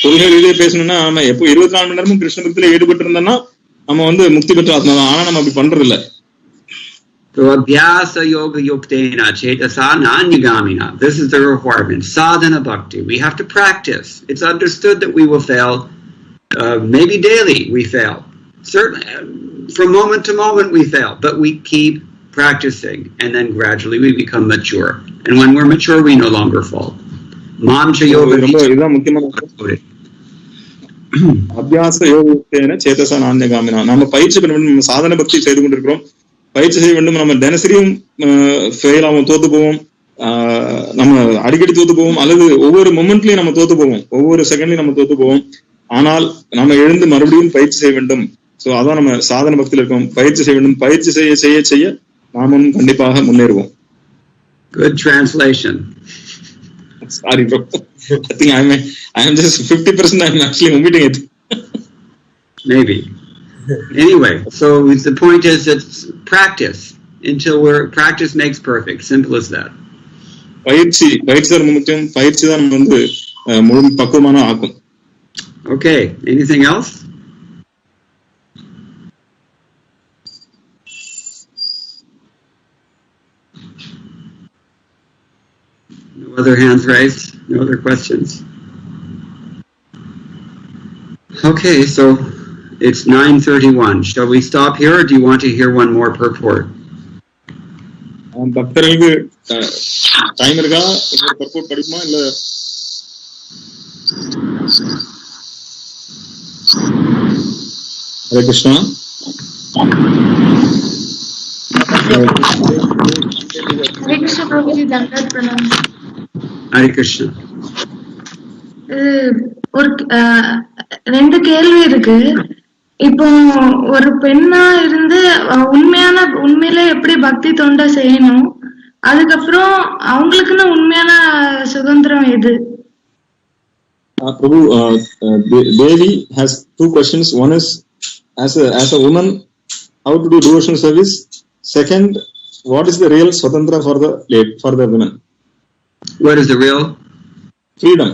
B: கொள்கை ரீதியா பேசணும்னா நம்ம எப்போ 24 மணி நேரமும் கிருஷ்ண பக்தியில ஈடுபட்டு இருந்தோம்னா நம்ம வந்து முக்தி பெற்ற ஆத்மா தான். ஆனா நம்ம அப்படி பண்றது இல்ல.
A: So abhyasa yoga yuktena chetasa nanyagamina. This is the requirement. Sadhana bhakti. We have to practice. It's understood that we will fail Maybe daily we fail. Certainly, from moment to moment we fail, but we keep practicing, and then gradually we become mature. And when we're mature, we no longer fall. Mamcha yoga.
B: இதுதான் முக்கியமான அபியாச யோகேன சேதசா நான்யகாமினா. நம்ம பயிற்சி பண்ண வேண்டும், நம்ம சாதன பக்தி செய்து கொண்டிருக்கிறோம், பயிற்சி செய்ய வேண்டும். நம்ம தினசரியும் ஃபெயில் ஆகும், தோத்து போவோம், நம்ம அடிக்கடி தோத்து போவோம், அல்லது ஒவ்வொரு மொமெண்ட்லயும் நம்ம தோத்து போவோம், ஒவ்வொரு செகண்ட்லயும் நம்ம தோத்து போவோம். ஆனால் நம்ம எழுந்து மறுபடியும் பயிற்சி செய்ய வேண்டும். சோ அதான் நம்ம சாதன பக்தியில இருக்கோம். பயிற்சி செய்ய வேண்டும், பயிற்சி செய்ய செய்ய செய்ய நாமும் கண்டிப்பாக முன்னேறுவோம்.
A: Good translation.
B: Sorry bro, I think I am just 50%. I'm actually omitting it.
A: Maybe. Anyway, so the point is it's practice until practice makes perfect. Simple as that.
B: பயிற்சி தான் முக்கியம். பயிற்சி தான் நம்ம வந்து முழு பக்குவமான ஆக்கும்.
A: Okay, anything else? No other hands raised? No other questions? Okay, so it's 9:31. Shall we stop here, or do you want to hear one more purport?
B: பக்தர்களுக்கு டைம் இருக்கா? இன்னொரு பர்போர்ட் படிக்குமா இல்ல? ஹரே கிருஷ்ணா.
D: ஹரே கிருஷ்ண பிரபுஜி, தண்டவத் பிரணாம்.
A: Hare Krishna.
D: ஒரு 2 கேள்வி இருக்கு. இப்போ ஒரு பெண்ணா இருந்து உண்மையில எப்படி பக்தி தொண்டை செய்யணும், அதுக்கப்புறம் அவங்களுக்குன்னு உண்மையான சுதந்திரம் எது?
B: Prabhu, Devi has 2 questions. One is as a woman, how to do devotional service. Second, what is the real swatantra for the women?
A: What is the real?
B: Freedom.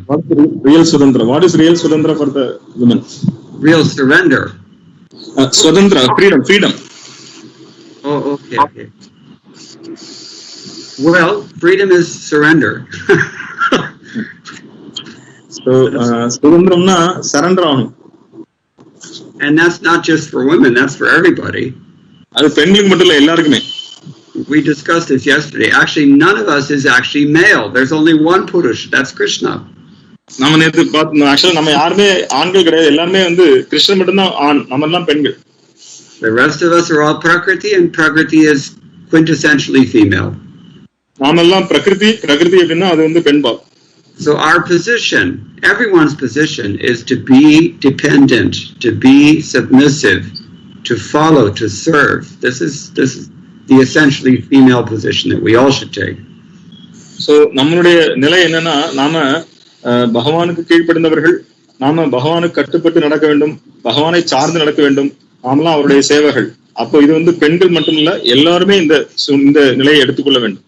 A: What
B: is the real swatantra? What is real swatantra for the women?
A: Real surrender.
B: Swatantra, freedom.
A: Oh, okay. Well, freedom is surrender.
B: So, swadandramna surrender ஆகணும்.
A: And that's not just for women, that's for everybody.
B: அது பெண்களுக்கு மட்டும் இல்ல, எல்லாருக்குமே.
A: We discussed this yesterday. Actually, none of us is actually male. There's only one Purush. That's Krishna.
B: நம்ம நேத்து பார்த்தோம். ஆக்சுவலா நம்ம யாருமே ஆண்கள் கிடையாது, எல்லாருமே வந்து கிருஷ்ணன் மட்டும்தான் ஆண், நம்ம எல்லாம் பெண்கள்.
A: The rest of us are all Prakriti, and Prakriti is quintessentially female.
B: நாம எல்லாம் பிரகிருதி அப்படின்னா அது வந்து பெண்பால்.
A: So our position, everyone's position, is to be dependent, to be submissive, to follow, to serve. This is the essentially female position that we all should take.
B: So நம்மளுடைய நிலை என்னன்னா, நாம பகவானுக்கு கீழ்ப்படிந்தவர்கள், நாம பகவானுக்கு கட்டுப்பட்டு நடக்க வேண்டும், பகவானை சார்ந்து நடக்க வேண்டும், நாமெல்லாம் அவருடைய சேவர்கள். அப்போ இது வந்து பெண்கள் மட்டும் இல்ல, எல்லாருமே இந்த நிலையை எடுத்துக்கொள்ள வேண்டும்.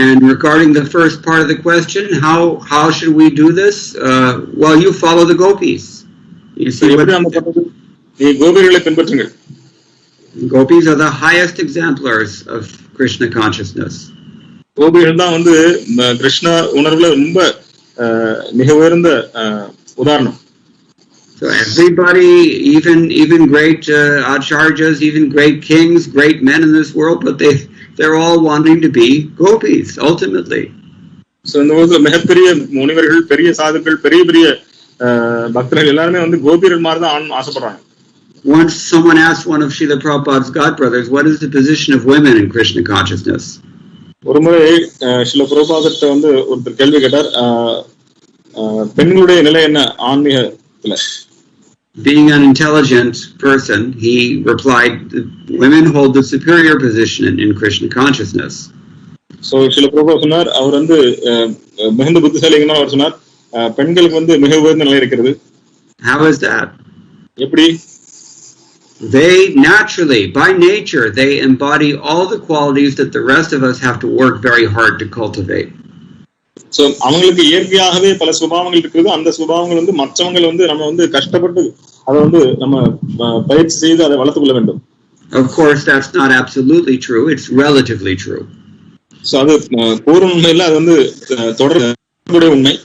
A: And regarding the first part of the question, how should we do this? Well, you follow the gopis. You see what I'm saying?
B: நீ கோபிகளை பின்பற்றுங்கள்.
A: Gopis are the highest exemplars of Krishna consciousness.
B: கோபிகள் தான் வந்து கிருஷ்ண உணர்வுல ரொம்ப மிக உயர்ந்த உதாரணம்.
A: So everybody, even great acharyas, even great kings, great men in this world, but they're all wanting to be gopis ultimately.
B: So இந்த உலகத்துல மிகப்பெரிய முனிவர்கள், பெரிய சாதுக்கள், பெரிய பக்தர்கள் எல்லாருமே வந்து கோபிகள் மாதிரி தான் ஆசைப்படுறாங்க.
A: Once someone asked one of Srila Prabhupada's god brothers, what is the position of women in Krishna consciousness?
B: ஒரு முறை ஸ்ரீல பிரபுபாதர்ட்ட வந்து ஒருத்தர் கேள்வி கேட்டார், பெண்களுடைய நிலை என்ன ஆன்மீகத்துல?
A: Being an intelligent person, he replied, women hold the superior position in Krishna consciousness.
B: So Srila பிரபுபாதர் சொன்னார், அவர் வந்து மிகுந்த புத்திசாலிங்கன்னா அவர் சொன்னார், பெண்களுக்கு வந்து மிக உயர்ந்த நிலை இருக்கிறது.
A: How is that?
B: எப்படி?
A: They naturally, by nature, they embody all the qualities that the rest of us have to work very hard to cultivate.
B: So அவங்களுக்கு இயற்கையாகவே பல சுபாவங்கள் இருக்குது. அந்த சுபாவங்கள் வந்து மற்றவங்க வந்து நம்ம வந்து கஷ்டப்பட்டு அதை வந்து நம்ம பயிற்சி செய்து அதை வளர்த்துக் கொள்ள வேண்டும்.
A: Of course, that's not absolutely true. It's relatively true.
B: So அது பூர்ண உண்மை இல்ல, அது வந்து தொடர்புடைய உண்மை.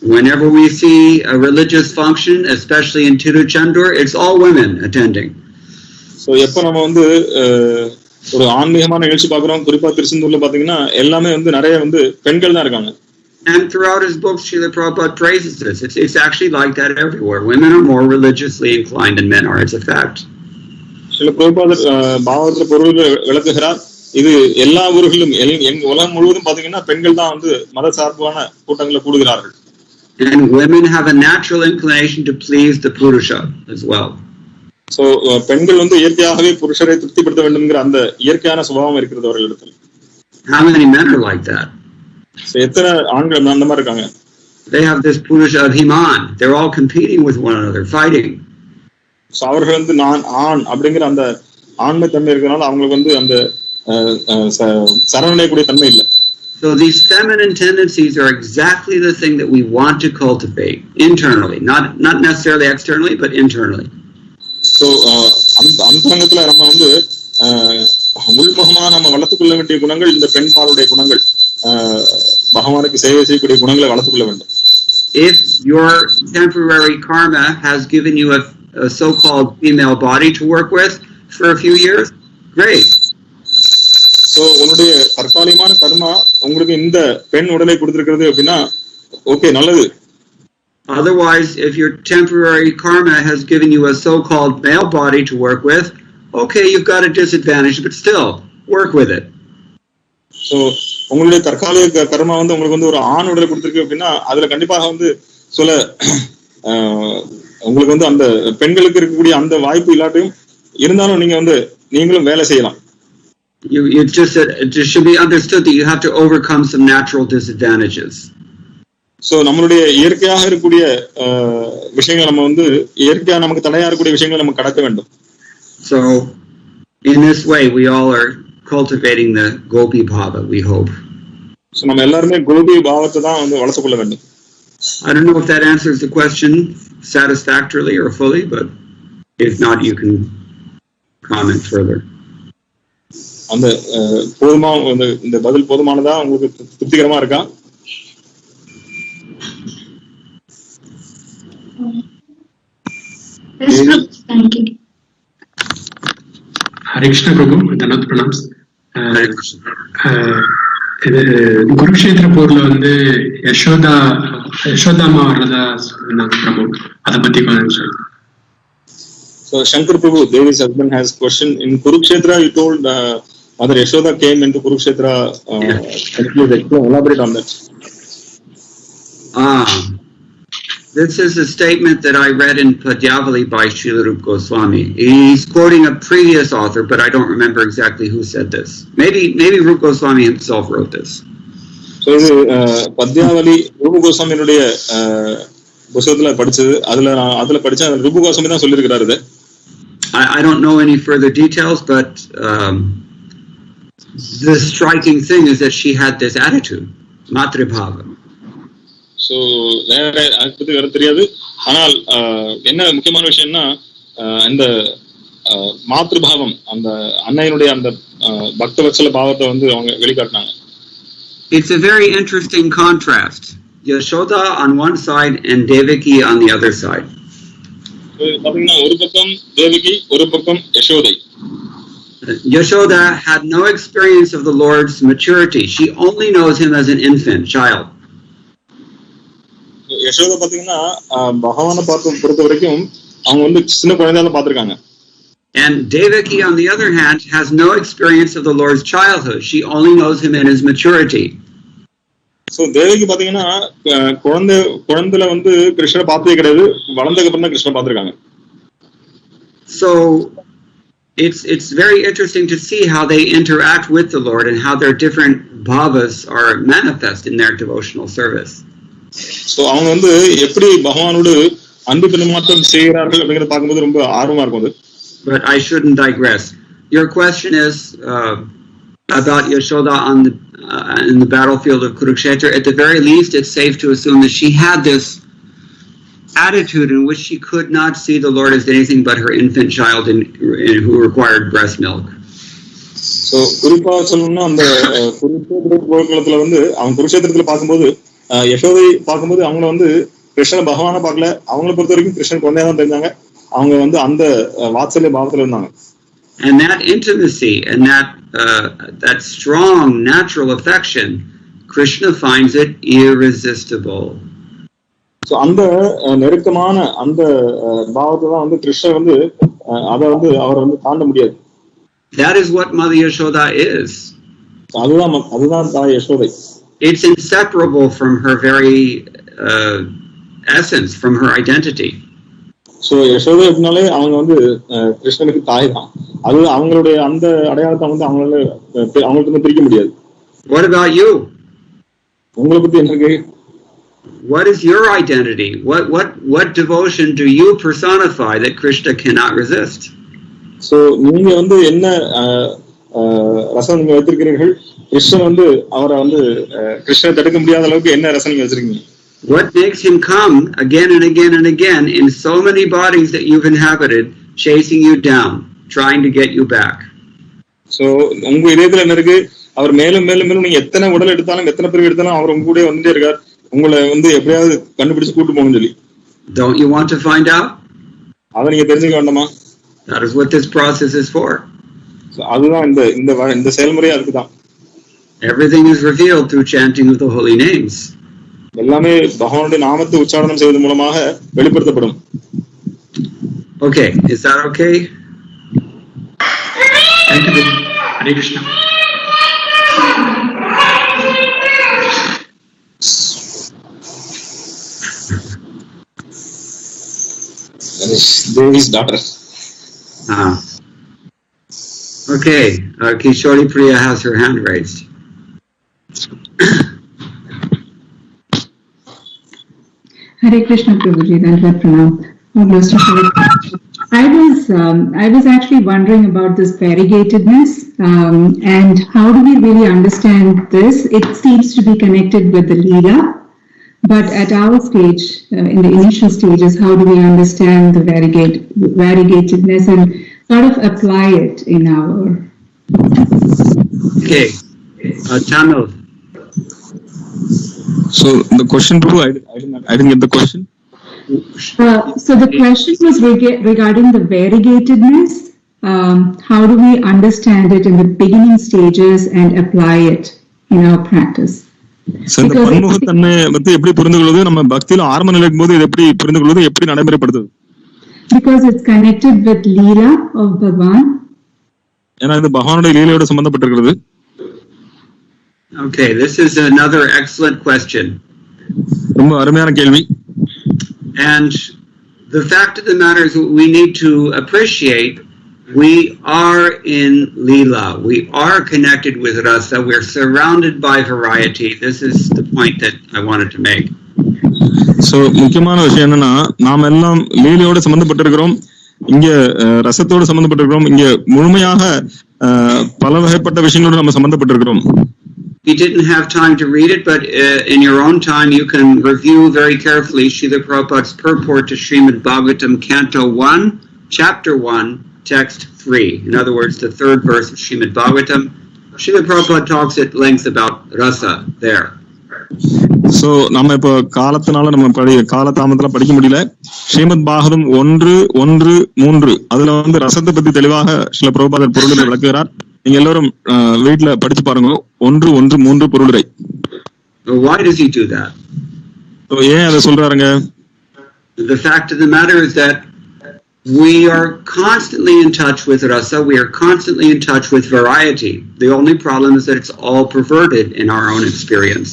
A: Whenever we see a religious function, especially in Tiruchendur, it's all women attending.
B: So எப்ப நம்ம வந்து ஒரு ஆன்மீகமான நிகழ்ச்சி பார்க்குறோம், குறிப்பா திருச்செந்தூர்ல பாத்தீங்கன்னா எல்லாமே வந்து நிறைய வந்து பெண்கள் தான் இருக்காங்க.
A: And throughout his books, Srila Prabhupada praises this. It's actually like that everywhere. Women are more religiously inclined than men are. It's a fact.
B: Srila Prabhupada பாகவதத்துல பொருள் விளக்குகிறார். இது எல்லா ஊர்களிலும் உலகம் முழுவதும் பாத்தீங்கன்னா பெண்கள் தான் வந்து மத சார்பான கூட்டங்களை கூடுகிறார்கள்.
A: And women have a natural inclination to please the Purusha as well.
B: So பெண்கள் வந்து இயற்கையாகவே புருஷரை திருப்திப்படுத்த வேண்டும்ங்கிற அந்த இயற்கையான சுபாவம் இருக்கிறது அவர்களிடத்தில்.
A: How many men are like that?
B: எத்தனை ஆண்கள் அந்த மாதிரி இருக்காங்க?
A: They have this Purusha Abhiman. They're all competing with one another, fighting.
B: So அவர்கள் வந்து நான் ஆண் அப்படிங்கிற அந்த ஆண்மை தன்மை இருக்கிறனால அவங்களுக்கு வந்து அந்த சரணடையக்கூடிய தன்மை இல்லை.
A: So these feminine tendencies are exactly the thing that we want to cultivate internally, not necessarily externally, but internally.
B: So அந்தரங்கத்துல நம்ம வந்து உள்முகமா நம்ம வளர்த்துக்கொள்ள வேண்டிய குணங்கள் இந்த பெண் பாலுடைய குணங்கள், பகவானுக்கு சேவை செய்யக்கூடிய குணங்களை வளர்த்துக்கொள்ள வேண்டும்.
A: If your temporary karma has given you a so-called female body to work with for a few years, great.
B: So உன்னுடைய தற்காலிகமான கர்மா உங்களுக்கு இந்த பெண் உடலை கொடுத்திருக்கிறது அப்படின்னா ஓகே, நல்லது.
A: Otherwise, if your temporary karma has given you a so-called male body to work with, okay, you've got a disadvantage, but still work with it.
B: So உங்களுடைய தற்காலிக கர்மா வந்து உங்களுக்கு வந்து ஒரு ஆண் உடலை கொடுத்திருக்கு அப்படின்னா அதுல கண்டிப்பாக வந்து சில உங்களுக்கு வந்து அந்த பெண்களுக்கு இருக்கக்கூடிய அந்த வாய்ப்பு இல்லாட்டியும் இருந்தாலும் நீங்க வந்து நீங்களும் வேலை செய்யலாம்.
A: It should be understood that you have to overcome some natural disadvantages.
B: So நம்மளுடைய இயற்கையாக இருக்கக்கூடிய விஷயங்கள் நம்ம வந்து இயற்கையா நமக்கு தடையா இருக்கக்கூடிய விஷயங்களை நம்ம கடக்க வேண்டும்.
A: So in this way we all are cultivating the gopi bhava, we hope.
B: So நம்ம எல்லாரும் கோபி பாவத்தை தான் வந்து வளர்த்துக்கொள்ள வேண்டும்.
A: I don't know if that answers the question satisfactorily or fully, but if not, you can comment further.
B: அந்த போதுமா இந்த பதில் போதுமானதா உங்களுக்கு திருப்திகரமா இருக்கா?
E: Hare Krishna Prabhu, Dhanat Pranams. இது குருக்ஷேத்திர போர்ல வந்து யசோதாமா வர்றதா சொன்னாங்க பிரபு, அதை பத்தி கொஞ்சம் சொல்லுங்க.
B: So Shankar Prabhu, Devi's husband, has question. In Kurukshetra, you told Mother Yashoda came into Kurukshetra. Can you please elaborate on that?
A: This is a statement that I read in Padyavali by Srila Rupa Goswami. He's quoting a previous author, but I don't remember exactly who said this. Maybe Rupa Goswami himself wrote this.
B: So இது பத்யாவலி ரூப கோஸ்வாமியினுடைய புத்தகத்துல படிச்சது, அதுல படிச்ச ரூப கோஸ்வாமி தான் சொல்லியிருக்கிறாரு இது.
A: I don't know any further details, but the striking thing is that she had this attitude, matribhava.
B: So வேற அதை பத்தி வேற தெரியாது. ஆனால் என்ன முக்கியமான விஷயம்னா இந்த மாத்ருபாவம், அந்த அன்னையினுடைய அந்த பக்தவத்சல பாவத்தை வந்து அவங்க வெளிக்காட்டினாங்க.
A: It's a very interesting contrast. Yashoda on one side and Devaki on the other side.
B: பாத்தீங்கன்னா ஒரு பக்கம் தேவகி, ஒரு பக்கம் Yashoda.
A: Yashoda had no experience of the Lord's maturity. She only knows him as an infant child.
B: Yashoda பாத்தீங்கன்னா பகவானை பொறுத்த வரைக்கும் அவங்க வந்து சின்ன குழந்தையால பாத்திருக்காங்க.
A: And Devaki, on the other hand, has no experience of the Lord's childhood. She only knows him in his maturity.
B: So Devaki பாத்தீங்கன்னா குழந்தைல வந்து கிருஷ்ணரை பார்த்ததே கிடையாது, வளர்ந்ததுக்கு அப்புறம் தான் கிருஷ்ணரை பார்த்திருக்காங்க.
A: So it's very interesting to see how they interact with the Lord and how their different bhavas are manifest in their devotional service.
B: So அவங்க வந்து எப்படி பகவானோடு அன்பு பரிமாற்றம் செய்கிறார்கள் அப்படிங்கறத பார்க்கும்போது ரொம்ப ஆர்வமா இருக்கும்.
A: But I shouldn't digress. Your question is about Yashoda in the battlefield of Kurukshetra. At the very least, it's safe to assume that she had this attitude in which she could not see the Lord as anything but her infant child who required breast milk.
B: So குறிப்பா சொல்லணும்னா அந்த குருக்ஷேத்திர போர்க்களத்துல வந்து அவங்க குருக்ஷேத்திரத்துல பார்க்கும்போது யசோதை பார்க்கும்போது அவங்கள வந்து கிருஷ்ணன் பகவான பார்க்கல, அவங்களை பொறுத்த வரைக்கும் கிருஷ்ணன் குழந்தையா தான் தெரிஞ்சாங்க. அவங்க வந்து அந்த வாத்சல்ய பாவத்துல இருந்தாங்க.
A: And that intimacy and that strong natural affection, Krishna finds it irresistible.
B: So அந்த நெருக்கமான அந்த பாவத்தை தான் வந்து கிருஷ்ணர் வந்து அதை வந்து அவர் வந்து தாண்ட முடியாது.
A: That is what Mother Yashoda is.
B: அதுதான் தாய் Yashoda.
A: It's inseparable from her very essence, from her identity.
B: So Yashoda அப்படினாலே அவங்க வந்து கிருஷ்ணனுக்கு தாய் தான். அது அவங்களுடைய அந்த அடையாளத்தை வந்து அவங்கள்ட்ட பிரிக்க முடியாது.
A: What about you?
B: உங்களை பத்தி என்ன இருக்கு?
A: What is your identity? What devotion do you personify that Krishna cannot resist?
B: So நீங்க வந்து என்ன ரசம் நீங்க வைத்திருக்கிறீர்கள்? கிருஷ்ணன் வந்து அவரை வந்து கிருஷ்ணனை தடுக்க முடியாத அளவுக்கு என்ன ரசம் நீங்க வச்சிருக்கீங்க?
A: What makes him come again and again and again in so many bodies that you've inhabited, chasing you down, trying to get you back?
B: So உங்க இதயத்துல என்ன இருக்கு? அவர் மேலும் மேலும் மேலும் நீங்க எத்தனை உடல் எடுத்தாலும் எத்தனை பிறகு எடுத்தாலும் அவர் உங்க கூட வந்துட்டே இருக்கார், உங்களை வந்து எப்படியாவது கண்டுபிடிச்சு கூட்டு போகணும்னு சொல்லி.
A: Don't you want to find out?
B: அதை நீங்க தெரிஞ்சுக்க வேண்டாமா?
A: That is what this process is for.
B: So அதுதான் இந்த செயல்முறையா இருக்குதான்.
A: Everything is revealed through chanting of the holy names.
B: எல்லாமே பகவானுடைய நாமத்தை உச்சாரணம் செய்வதன் மூலமாக வெளிப்படுத்தப்படும்.
A: Okay, is that okay?
E: Thank you. Hare Krishna.
B: Devi's daughter.
A: Okay, Kishori Priya has her hand raised.
F: Hare Krishna, Prabhuji, Dandavad Pranam. I was actually wondering about this variegatedness and how do we really understand this? It seems to be connected with the Leela, but at our stage, in the initial stages, how do we understand the variegatedness and sort of apply it in our...
A: Okay, Tamil.
B: So the question, Prabhu, I didn't get the question.
F: So the question was regarding the variegatedness. How do we understand it in the beginning stages and apply it in our practice?
B: So இந்த பன்முகத்தன்மை பத்தி எப்படி புரிந்துகொள்வது, நம்ம பக்தியில ஆரம்ப நிலைக்கும் போது இது எப்படி புரிந்துகொள்வது, எப்படி நடைமுறைப்படுத்துது?
F: Because it's connected with Leela of Bhagwan.
B: ஏன்னா இது பகவானுடைய லீலையோட சம்பந்தப்பட்டிருக்கிறது.
A: Okay, this is another excellent question.
B: ரொம்ப அருமையான கேள்வி.
A: And the fact of the matter is we need to appreciate we are in Leela. We are connected with Rasa. We're surrounded by variety. This is the point that I wanted to make.
B: So முக்கியமான விஷயம் என்னன்னா, நாம் எல்லாம் லீலையோட சம்பந்தப்பட்டிருக்கிறோம், இங்க ரசத்தோடு சம்பந்தப்பட்டிருக்கிறோம், இங்க முழுமையாக பல வகைப்பட்ட விஷயங்களோடு நம்ம சம்பந்தப்பட்டிருக்கிறோம்.
A: You didn't have time to read it, but in your own time you can review very carefully Srila Prabhupada's purport to Srimad Bhagavatam, Canto 1, Chapter 1, Text 3. In other words, the third verse of Srimad Bhagavatam. Srila Prabhupada talks at length about rasa there.
B: So நம்ம இப்ப காலத்தினால நம்ம காலதாமத்துல படிக்க முடியல. ஸ்ரீமத் பாகவதம் 1:1:3 அதுல வந்து ரசத்தை பத்தி தெளிவாக ஸ்ரீல பிரபுபாதர் பொருளுரை விளக்குகிறார். நீங்க எல்லாரும் வீட்டுல படிச்சு பாருங்க. 1:1:3 பொருளுரை.
A: Why does he do that?
B: ஏன் அதை சொல்றாருங்க?
A: The fact of the matter is that we are constantly in touch with rasa. We are constantly in touch with variety. The only problem is that it's all perverted in our own experience.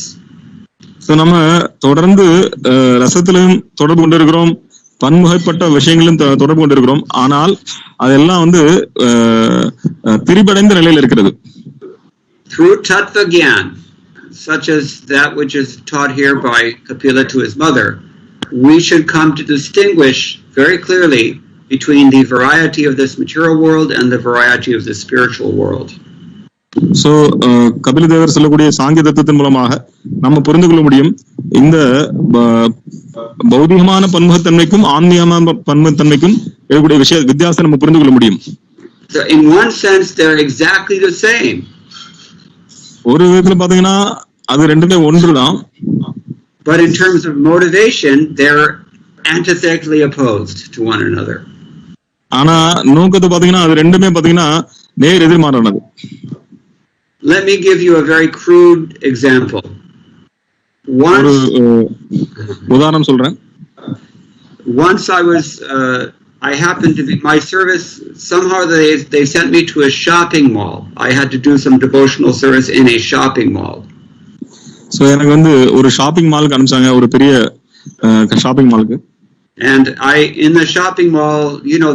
B: So நம்ம தொடர்ந்து ரசத்திலும் தொடர்பு கொண்டிருக்கிறோம், பன்முகப்பட்ட விஷயங்களும் தொடர்பு கொண்டிருக்கிறோம். ஆனால் அதெல்லாம் வந்து திரிபடைந்த நிலையில் இருக்கிறது.
A: Through tattva gyan, such as that which is taught here by Kapila to his mother, we should come to distinguish very clearly between the variety of this material world and the variety of the spiritual world.
B: So Kapila தேவர் சொல்லக்கூடிய சாங்கிய தத்துவத்தின் மூலமாக நம்ம புரிந்து கொள்ள முடியும் இந்த பௌதிகமான பன்முகத்தன்மைக்கும் ஆன்மீகமான பன்முகத்தன்மைக்கும் இருக்கக்கூடிய வித்தியாசத்தை நம்ம புரிந்து கொள்ள முடியும்.
A: So in one sense they're exactly the same.
B: ஒரு விதத்துல பாத்தீங்கன்னா அது ரெண்டுமே ஒன்றுதான்.
A: but in terms of motivation, they're antithetically opposed to one another.
B: ஆனா நோக்கத்தை பாத்தீங்கன்னா அது ரெண்டுமே பாத்தீங்கன்னா நேர் எதிர்மாறானது.
A: Let me give you a very crude example.
B: உதாரணம் சொல்றேன்.
A: Once I happened to be, my service, somehow they sent me to a shopping mall. I had to do some devotional service in a shopping mall.
B: So எனக்கு வந்து ஒரு shopping மாலுக்கு அனுப்பிச்சாங்க, ஒரு பெரிய shopping மாலுக்கு.
A: And in the shopping mall,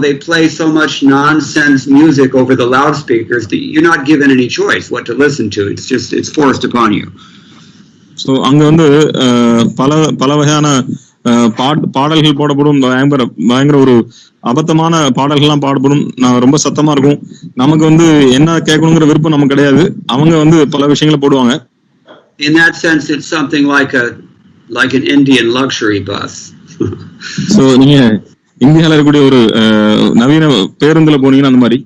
A: they play so much nonsense music over the loudspeakers that you're not given any choice what to listen to. It's forced upon you.
B: So அங்க வந்து பல வகையான பாடல்கள் போடப்படும், பயங்கர ஒரு அபத்தமான பாடல்கள்லாம் பாடப்படும், ரொம்ப சத்தமா இருக்கும். நமக்கு வந்து என்ன கேட்கணுங்கிற விருப்பம் நமக்கு கிடையாது. அவங்க வந்து பல விஷயங்களை போடுவாங்க.
A: In that sense, it's something like an Indian luxury bus.
B: So நீங்க இந்தியால இருக்கக்கூடிய ஒரு நவீன பேருந்துல போனீங்கன்னா அந்த மாதிரி.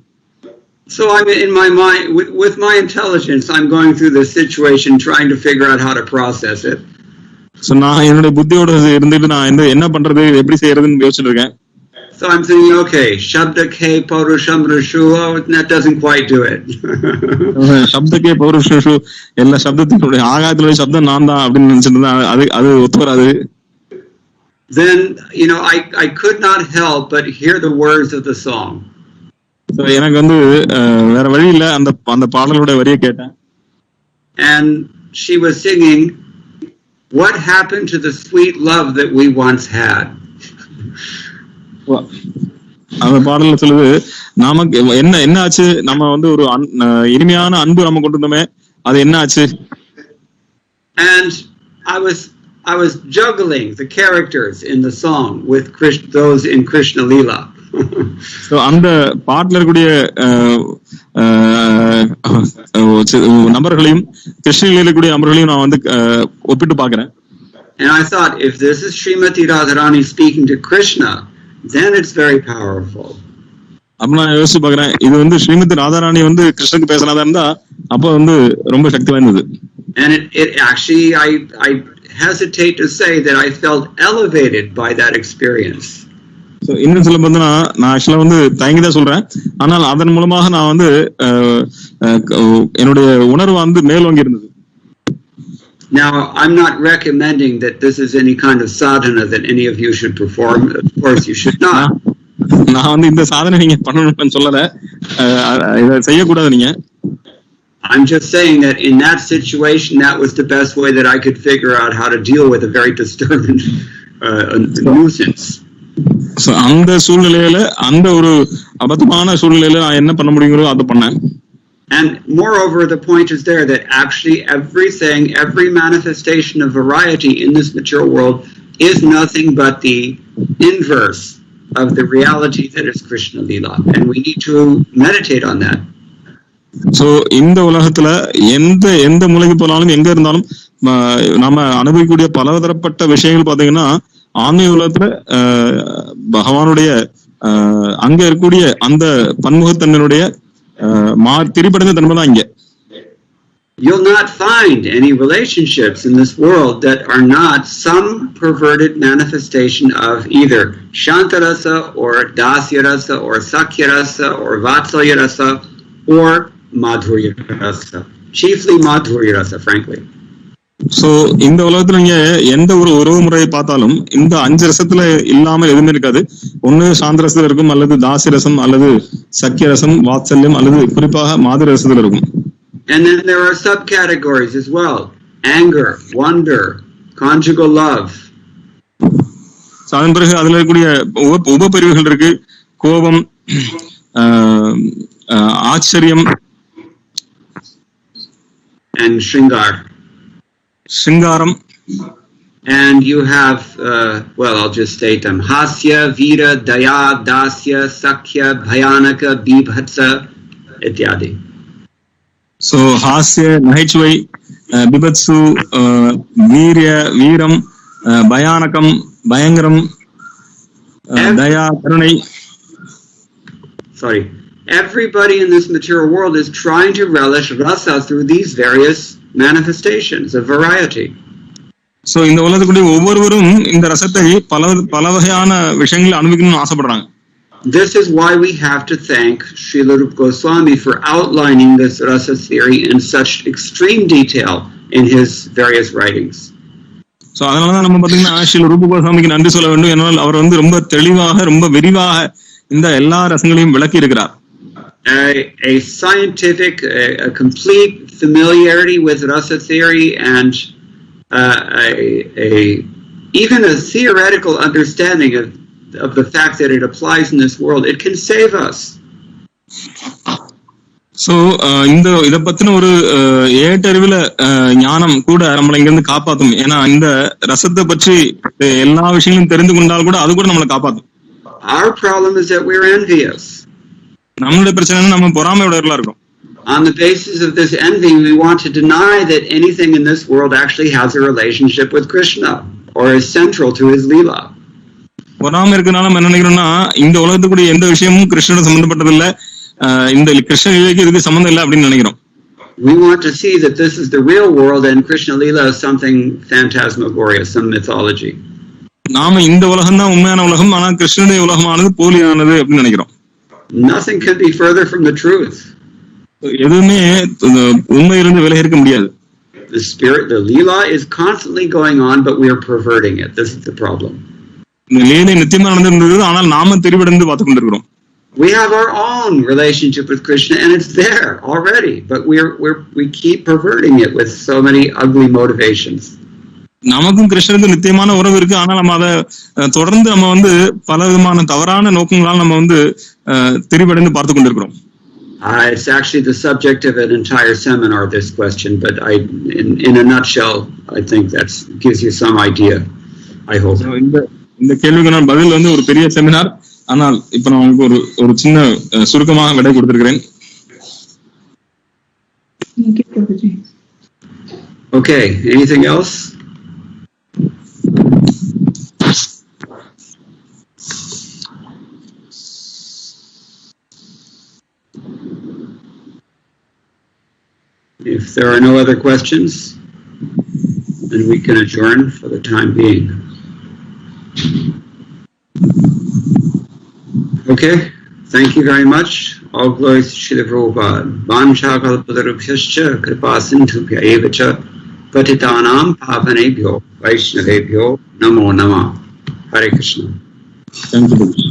A: So I'm in my mind, with my intelligence, I'm going through this situation, trying to figure out how to process it.
B: So நான் என்னோட புத்தியோட இருந்துட்டு நான் என்ன பண்றது, எப்படி செய்யறதுன்னு யோசிச்சுட்டு இருக்கேன்.
A: So I'm thinking, okay, Shabda Ke Paurusham Rishu, that doesn't quite do it.
B: Shabda Ke Paurusham, எல்லா சப்தத்தினுடைய ஆகாயத்துல சப்தம் நான் தான் அப்படின்னு நினைச்சிட்டு இருந்தேன். அது ஒத்து வராது.
A: Then, I could not help but hear the words of the song.
B: So எனக்கு வந்து வேற வழி இல்ல, அந்த பாடலோட வரியை கேட்டேன்.
A: And she was singing, what happened to the sweet love that we once had?
B: அந்த பாடல்ல சொல்லுது, நமக்கு என்ன ஆச்சு, நம்ம வந்து ஒரு இனிமையான அன்பு நம்ம கொண்டு வந்தோமே, அது என்ன ஆச்சு?
A: And I was juggling the characters in the song with those in Krishna Leela.
B: So அந்த பாட்டுல இருக்கக்கூடிய நபர்களையும் கிருஷ்ணலீலையில இருக்கக்கூடிய நபர்களையும் நான் வந்து ஒப்பிட்டு பார்க்கிறேன்.
A: And I thought, if this is Srimati Radharani speaking to Krishna, then it's very powerful.
B: அப்ப நான் யோசிச்சு பார்க்கிறேன், இது வந்து ஸ்ரீமதி ராதாராணி வந்து கிருஷ்ணனுக்கு பேசினதா இருந்தா அப்ப வந்து ரொம்ப சக்தி வாய்ந்தது.
A: And it actually, I hesitate to say that I felt elevated by that experience.
B: So இன்னும் சொல்ல போனா நான் ஆக்சுவலா வந்து தயங்கிதான் சொல்றேன், ஆனால் அதன் மூலமாக நான் வந்து என்னுடைய உணர்வு வந்து மேலோங்கி இருந்தது.
A: Now, I'm not recommending that this is any kind of sadhana that any of you should perform. Of course, you should not.
B: நான் வந்து இந்த சாதனை நீங்க பண்ணணும்னு சொல்லல, இதை செய்யக்கூடாது நீங்க.
A: I'm just saying that in that situation, that was the best way that I could figure out how to deal with a very disturbing nuisance.
B: So அந்த சூழ்நிலையில, அந்த ஒரு அபத்தமான சூழ்நிலையில நான் என்ன பண்ண முடியுங்களோ அதை பண்ணேன்.
A: And moreover, the point is there that actually every manifestation of variety in this material world is nothing but the inverse of the reality that is Krishna Leela. And we need to meditate on that.
B: So இந்த உலகத்துல எந்த மூலைக்கு போனாலும், எங்க இருந்தாலும் நாம அனுபவிக்கக்கூடிய பலதரப்பட்ட விஷயங்கள் பாத்தீங்கன்னா, ஆன்மீக உலகத்துல பகவானுடைய அங்க இருக்கக்கூடிய அந்த பன்முகத்தன்மையுடைய திரிபடைந்த தன்மை தான் இங்க.
A: You'll not find any relationships in this world that are not some perverted manifestation of either Shantarasa or Dasyarasa or Sakyarasa or Vatsalyarasa or Madhuryarasa. Chiefly Madhuryarasa, frankly.
B: So இந்த உலகத்துல நீங்க எந்த ஒரு உறவு முறையை பார்த்தாலும் இந்த 5 ரசத்துல இல்லாம எதுவுமே இருக்காது. ஒண்ணு சாந்த ரசத்துல இருக்கும், அல்லது தாசி ரசம், அல்லது சக்கிய ரசம், வாத்சல்யம், அல்லது குறிப்பாக மாதுர ரசத்துல இருக்கும்.
A: And then there are subcategories as well: anger, wonder, conjugal love.
B: அதன் பிறகு அதுல இருக்கக்கூடிய உபபிரிவுகள் இருக்கு: கோபம், ஆச்சரியம்,
A: and Shringaram. And you have, I'll just state them: Hasya, Vira, Daya, Dasya, Sakya, Bhayanaka, Bibhatsa, ityadi.
B: So Hasya, Nahaichvai, Bibhatsu, Virya, Viram, Bhayanakam, Bhayangaram, Daya, Karunai.
A: Sorry. Everybody in this material world is trying to relish rasa through these various manifestations of variety.
B: So இந்த உலகத்துக்குரிய ஒவ்வொருவரும் இந்த ரசத்தை பல வகையான விஷயங்களை அனுபவிக்கணும்னு ஆசைப்படுறாங்க.
A: This is why we have to thank Srila Rupa Goswami for outlining this rasa theory in such extreme detail in his various writings.
B: So அதனாலதான் நம்ம பாத்தீங்கன்னா ஸ்ரீல ரூப கோஸ்வாமிக்கு நன்றி சொல்ல வேண்டும். ஏன்னால் அவர் வந்து ரொம்ப தெளிவாக ரொம்ப விரிவாக இந்த எல்லா ரசங்களையும் விளக்கி இருக்கிறார்.
A: A scientific, a complete familiarity with rasa theory and even a theoretical understanding of the fact that it applies in this world, it can save us.
B: So இத பத்தின ஒரு ஏட்டறிவுல ஞானம் கூட நம்மளை இங்க இருந்து காப்பாத்தும். ஏன்னா இந்த ரசத்தை பற்றி எல்லா விஷயங்களும் தெரிந்து கொண்டால் கூட அது கூட நம்மளை காப்பாத்தும்.
A: Our problem is that we're envious.
B: நம்மளுடைய பிரச்சனை நம்ம பொறாமையோடவர்களா இருக்கோம்.
A: On the basis of this envy, we want to deny that anything in this world actually has a relationship with Krishna or is central to his Leela.
B: பொறாமை இருக்கனால நம்ம என்ன நினைக்கிறோம்னா இந்த உலகத்துக்குரிய எந்த விஷயமும் கிருஷ்ணனோட சம்பந்தப்பட்டது இல்ல, இந்த கிருஷ்ண லீலைக்கு இதுக்கு சம்பந்தம் இல்லை அப்படின்னு நினைக்கிறோம்.
A: We want to see that this is the real world and Krishna Leela is something phantasmagorious, some mythology.
B: நாம இந்த உலகம் தான் உண்மையான உலகம், ஆனா கிருஷ்ணனுடைய உலகமானது போலியானது அப்படின்னு நினைக்கிறோம்.
A: Nothing can be further from the truth.
B: எதுவுமே உண்மையிலிருந்து விலகி இருக்க முடியாது.
A: The spirit, the Leela is constantly going on, but we are perverting it. This is the problem.
B: இந்த லீலை நித்தியமா நடந்திருந்தது, ஆனால் நாம தெரிவடைந்து பார்த்து கொண்டிருக்கிறோம்.
A: We have our own relationship with Krishna and it's there already, but we keep perverting it with so many ugly motivations.
B: நமக்கும் கிருஷ்ணனுக்கு நித்தியமான உறவு இருக்கு, ஆனா நம்ம அதை தொடர்ந்து நம்ம வந்து பல விதமான தவறான நோக்கங்களால் நம்ம வந்து தெரிவடைந்து பார்த்து கொண்டிருக்கிறோம்.
A: It's actually the subject of an entire seminar, this question, but in a nutshell, I think that gives you some idea, I hope.
B: இந்த கேள்விக்கு நான் பதில் வந்து ஒரு பெரிய செமினார், ஆனால் இப்ப நான் உங்களுக்கு ஒரு சின்ன சுருக்கமாக விடை கொடுத்திருக்கிறேன்.
A: Okay, anything else? If there are no other questions, then we can adjourn for the time being. Okay, thank you very much. All glories to Srila Prabhupada. Vancha kalpatarubhyascha kripa sindhubhya eva cha patitanam pavanebhyo vaishnavebhyo namo namah. Hare Krishna.
B: Thank you.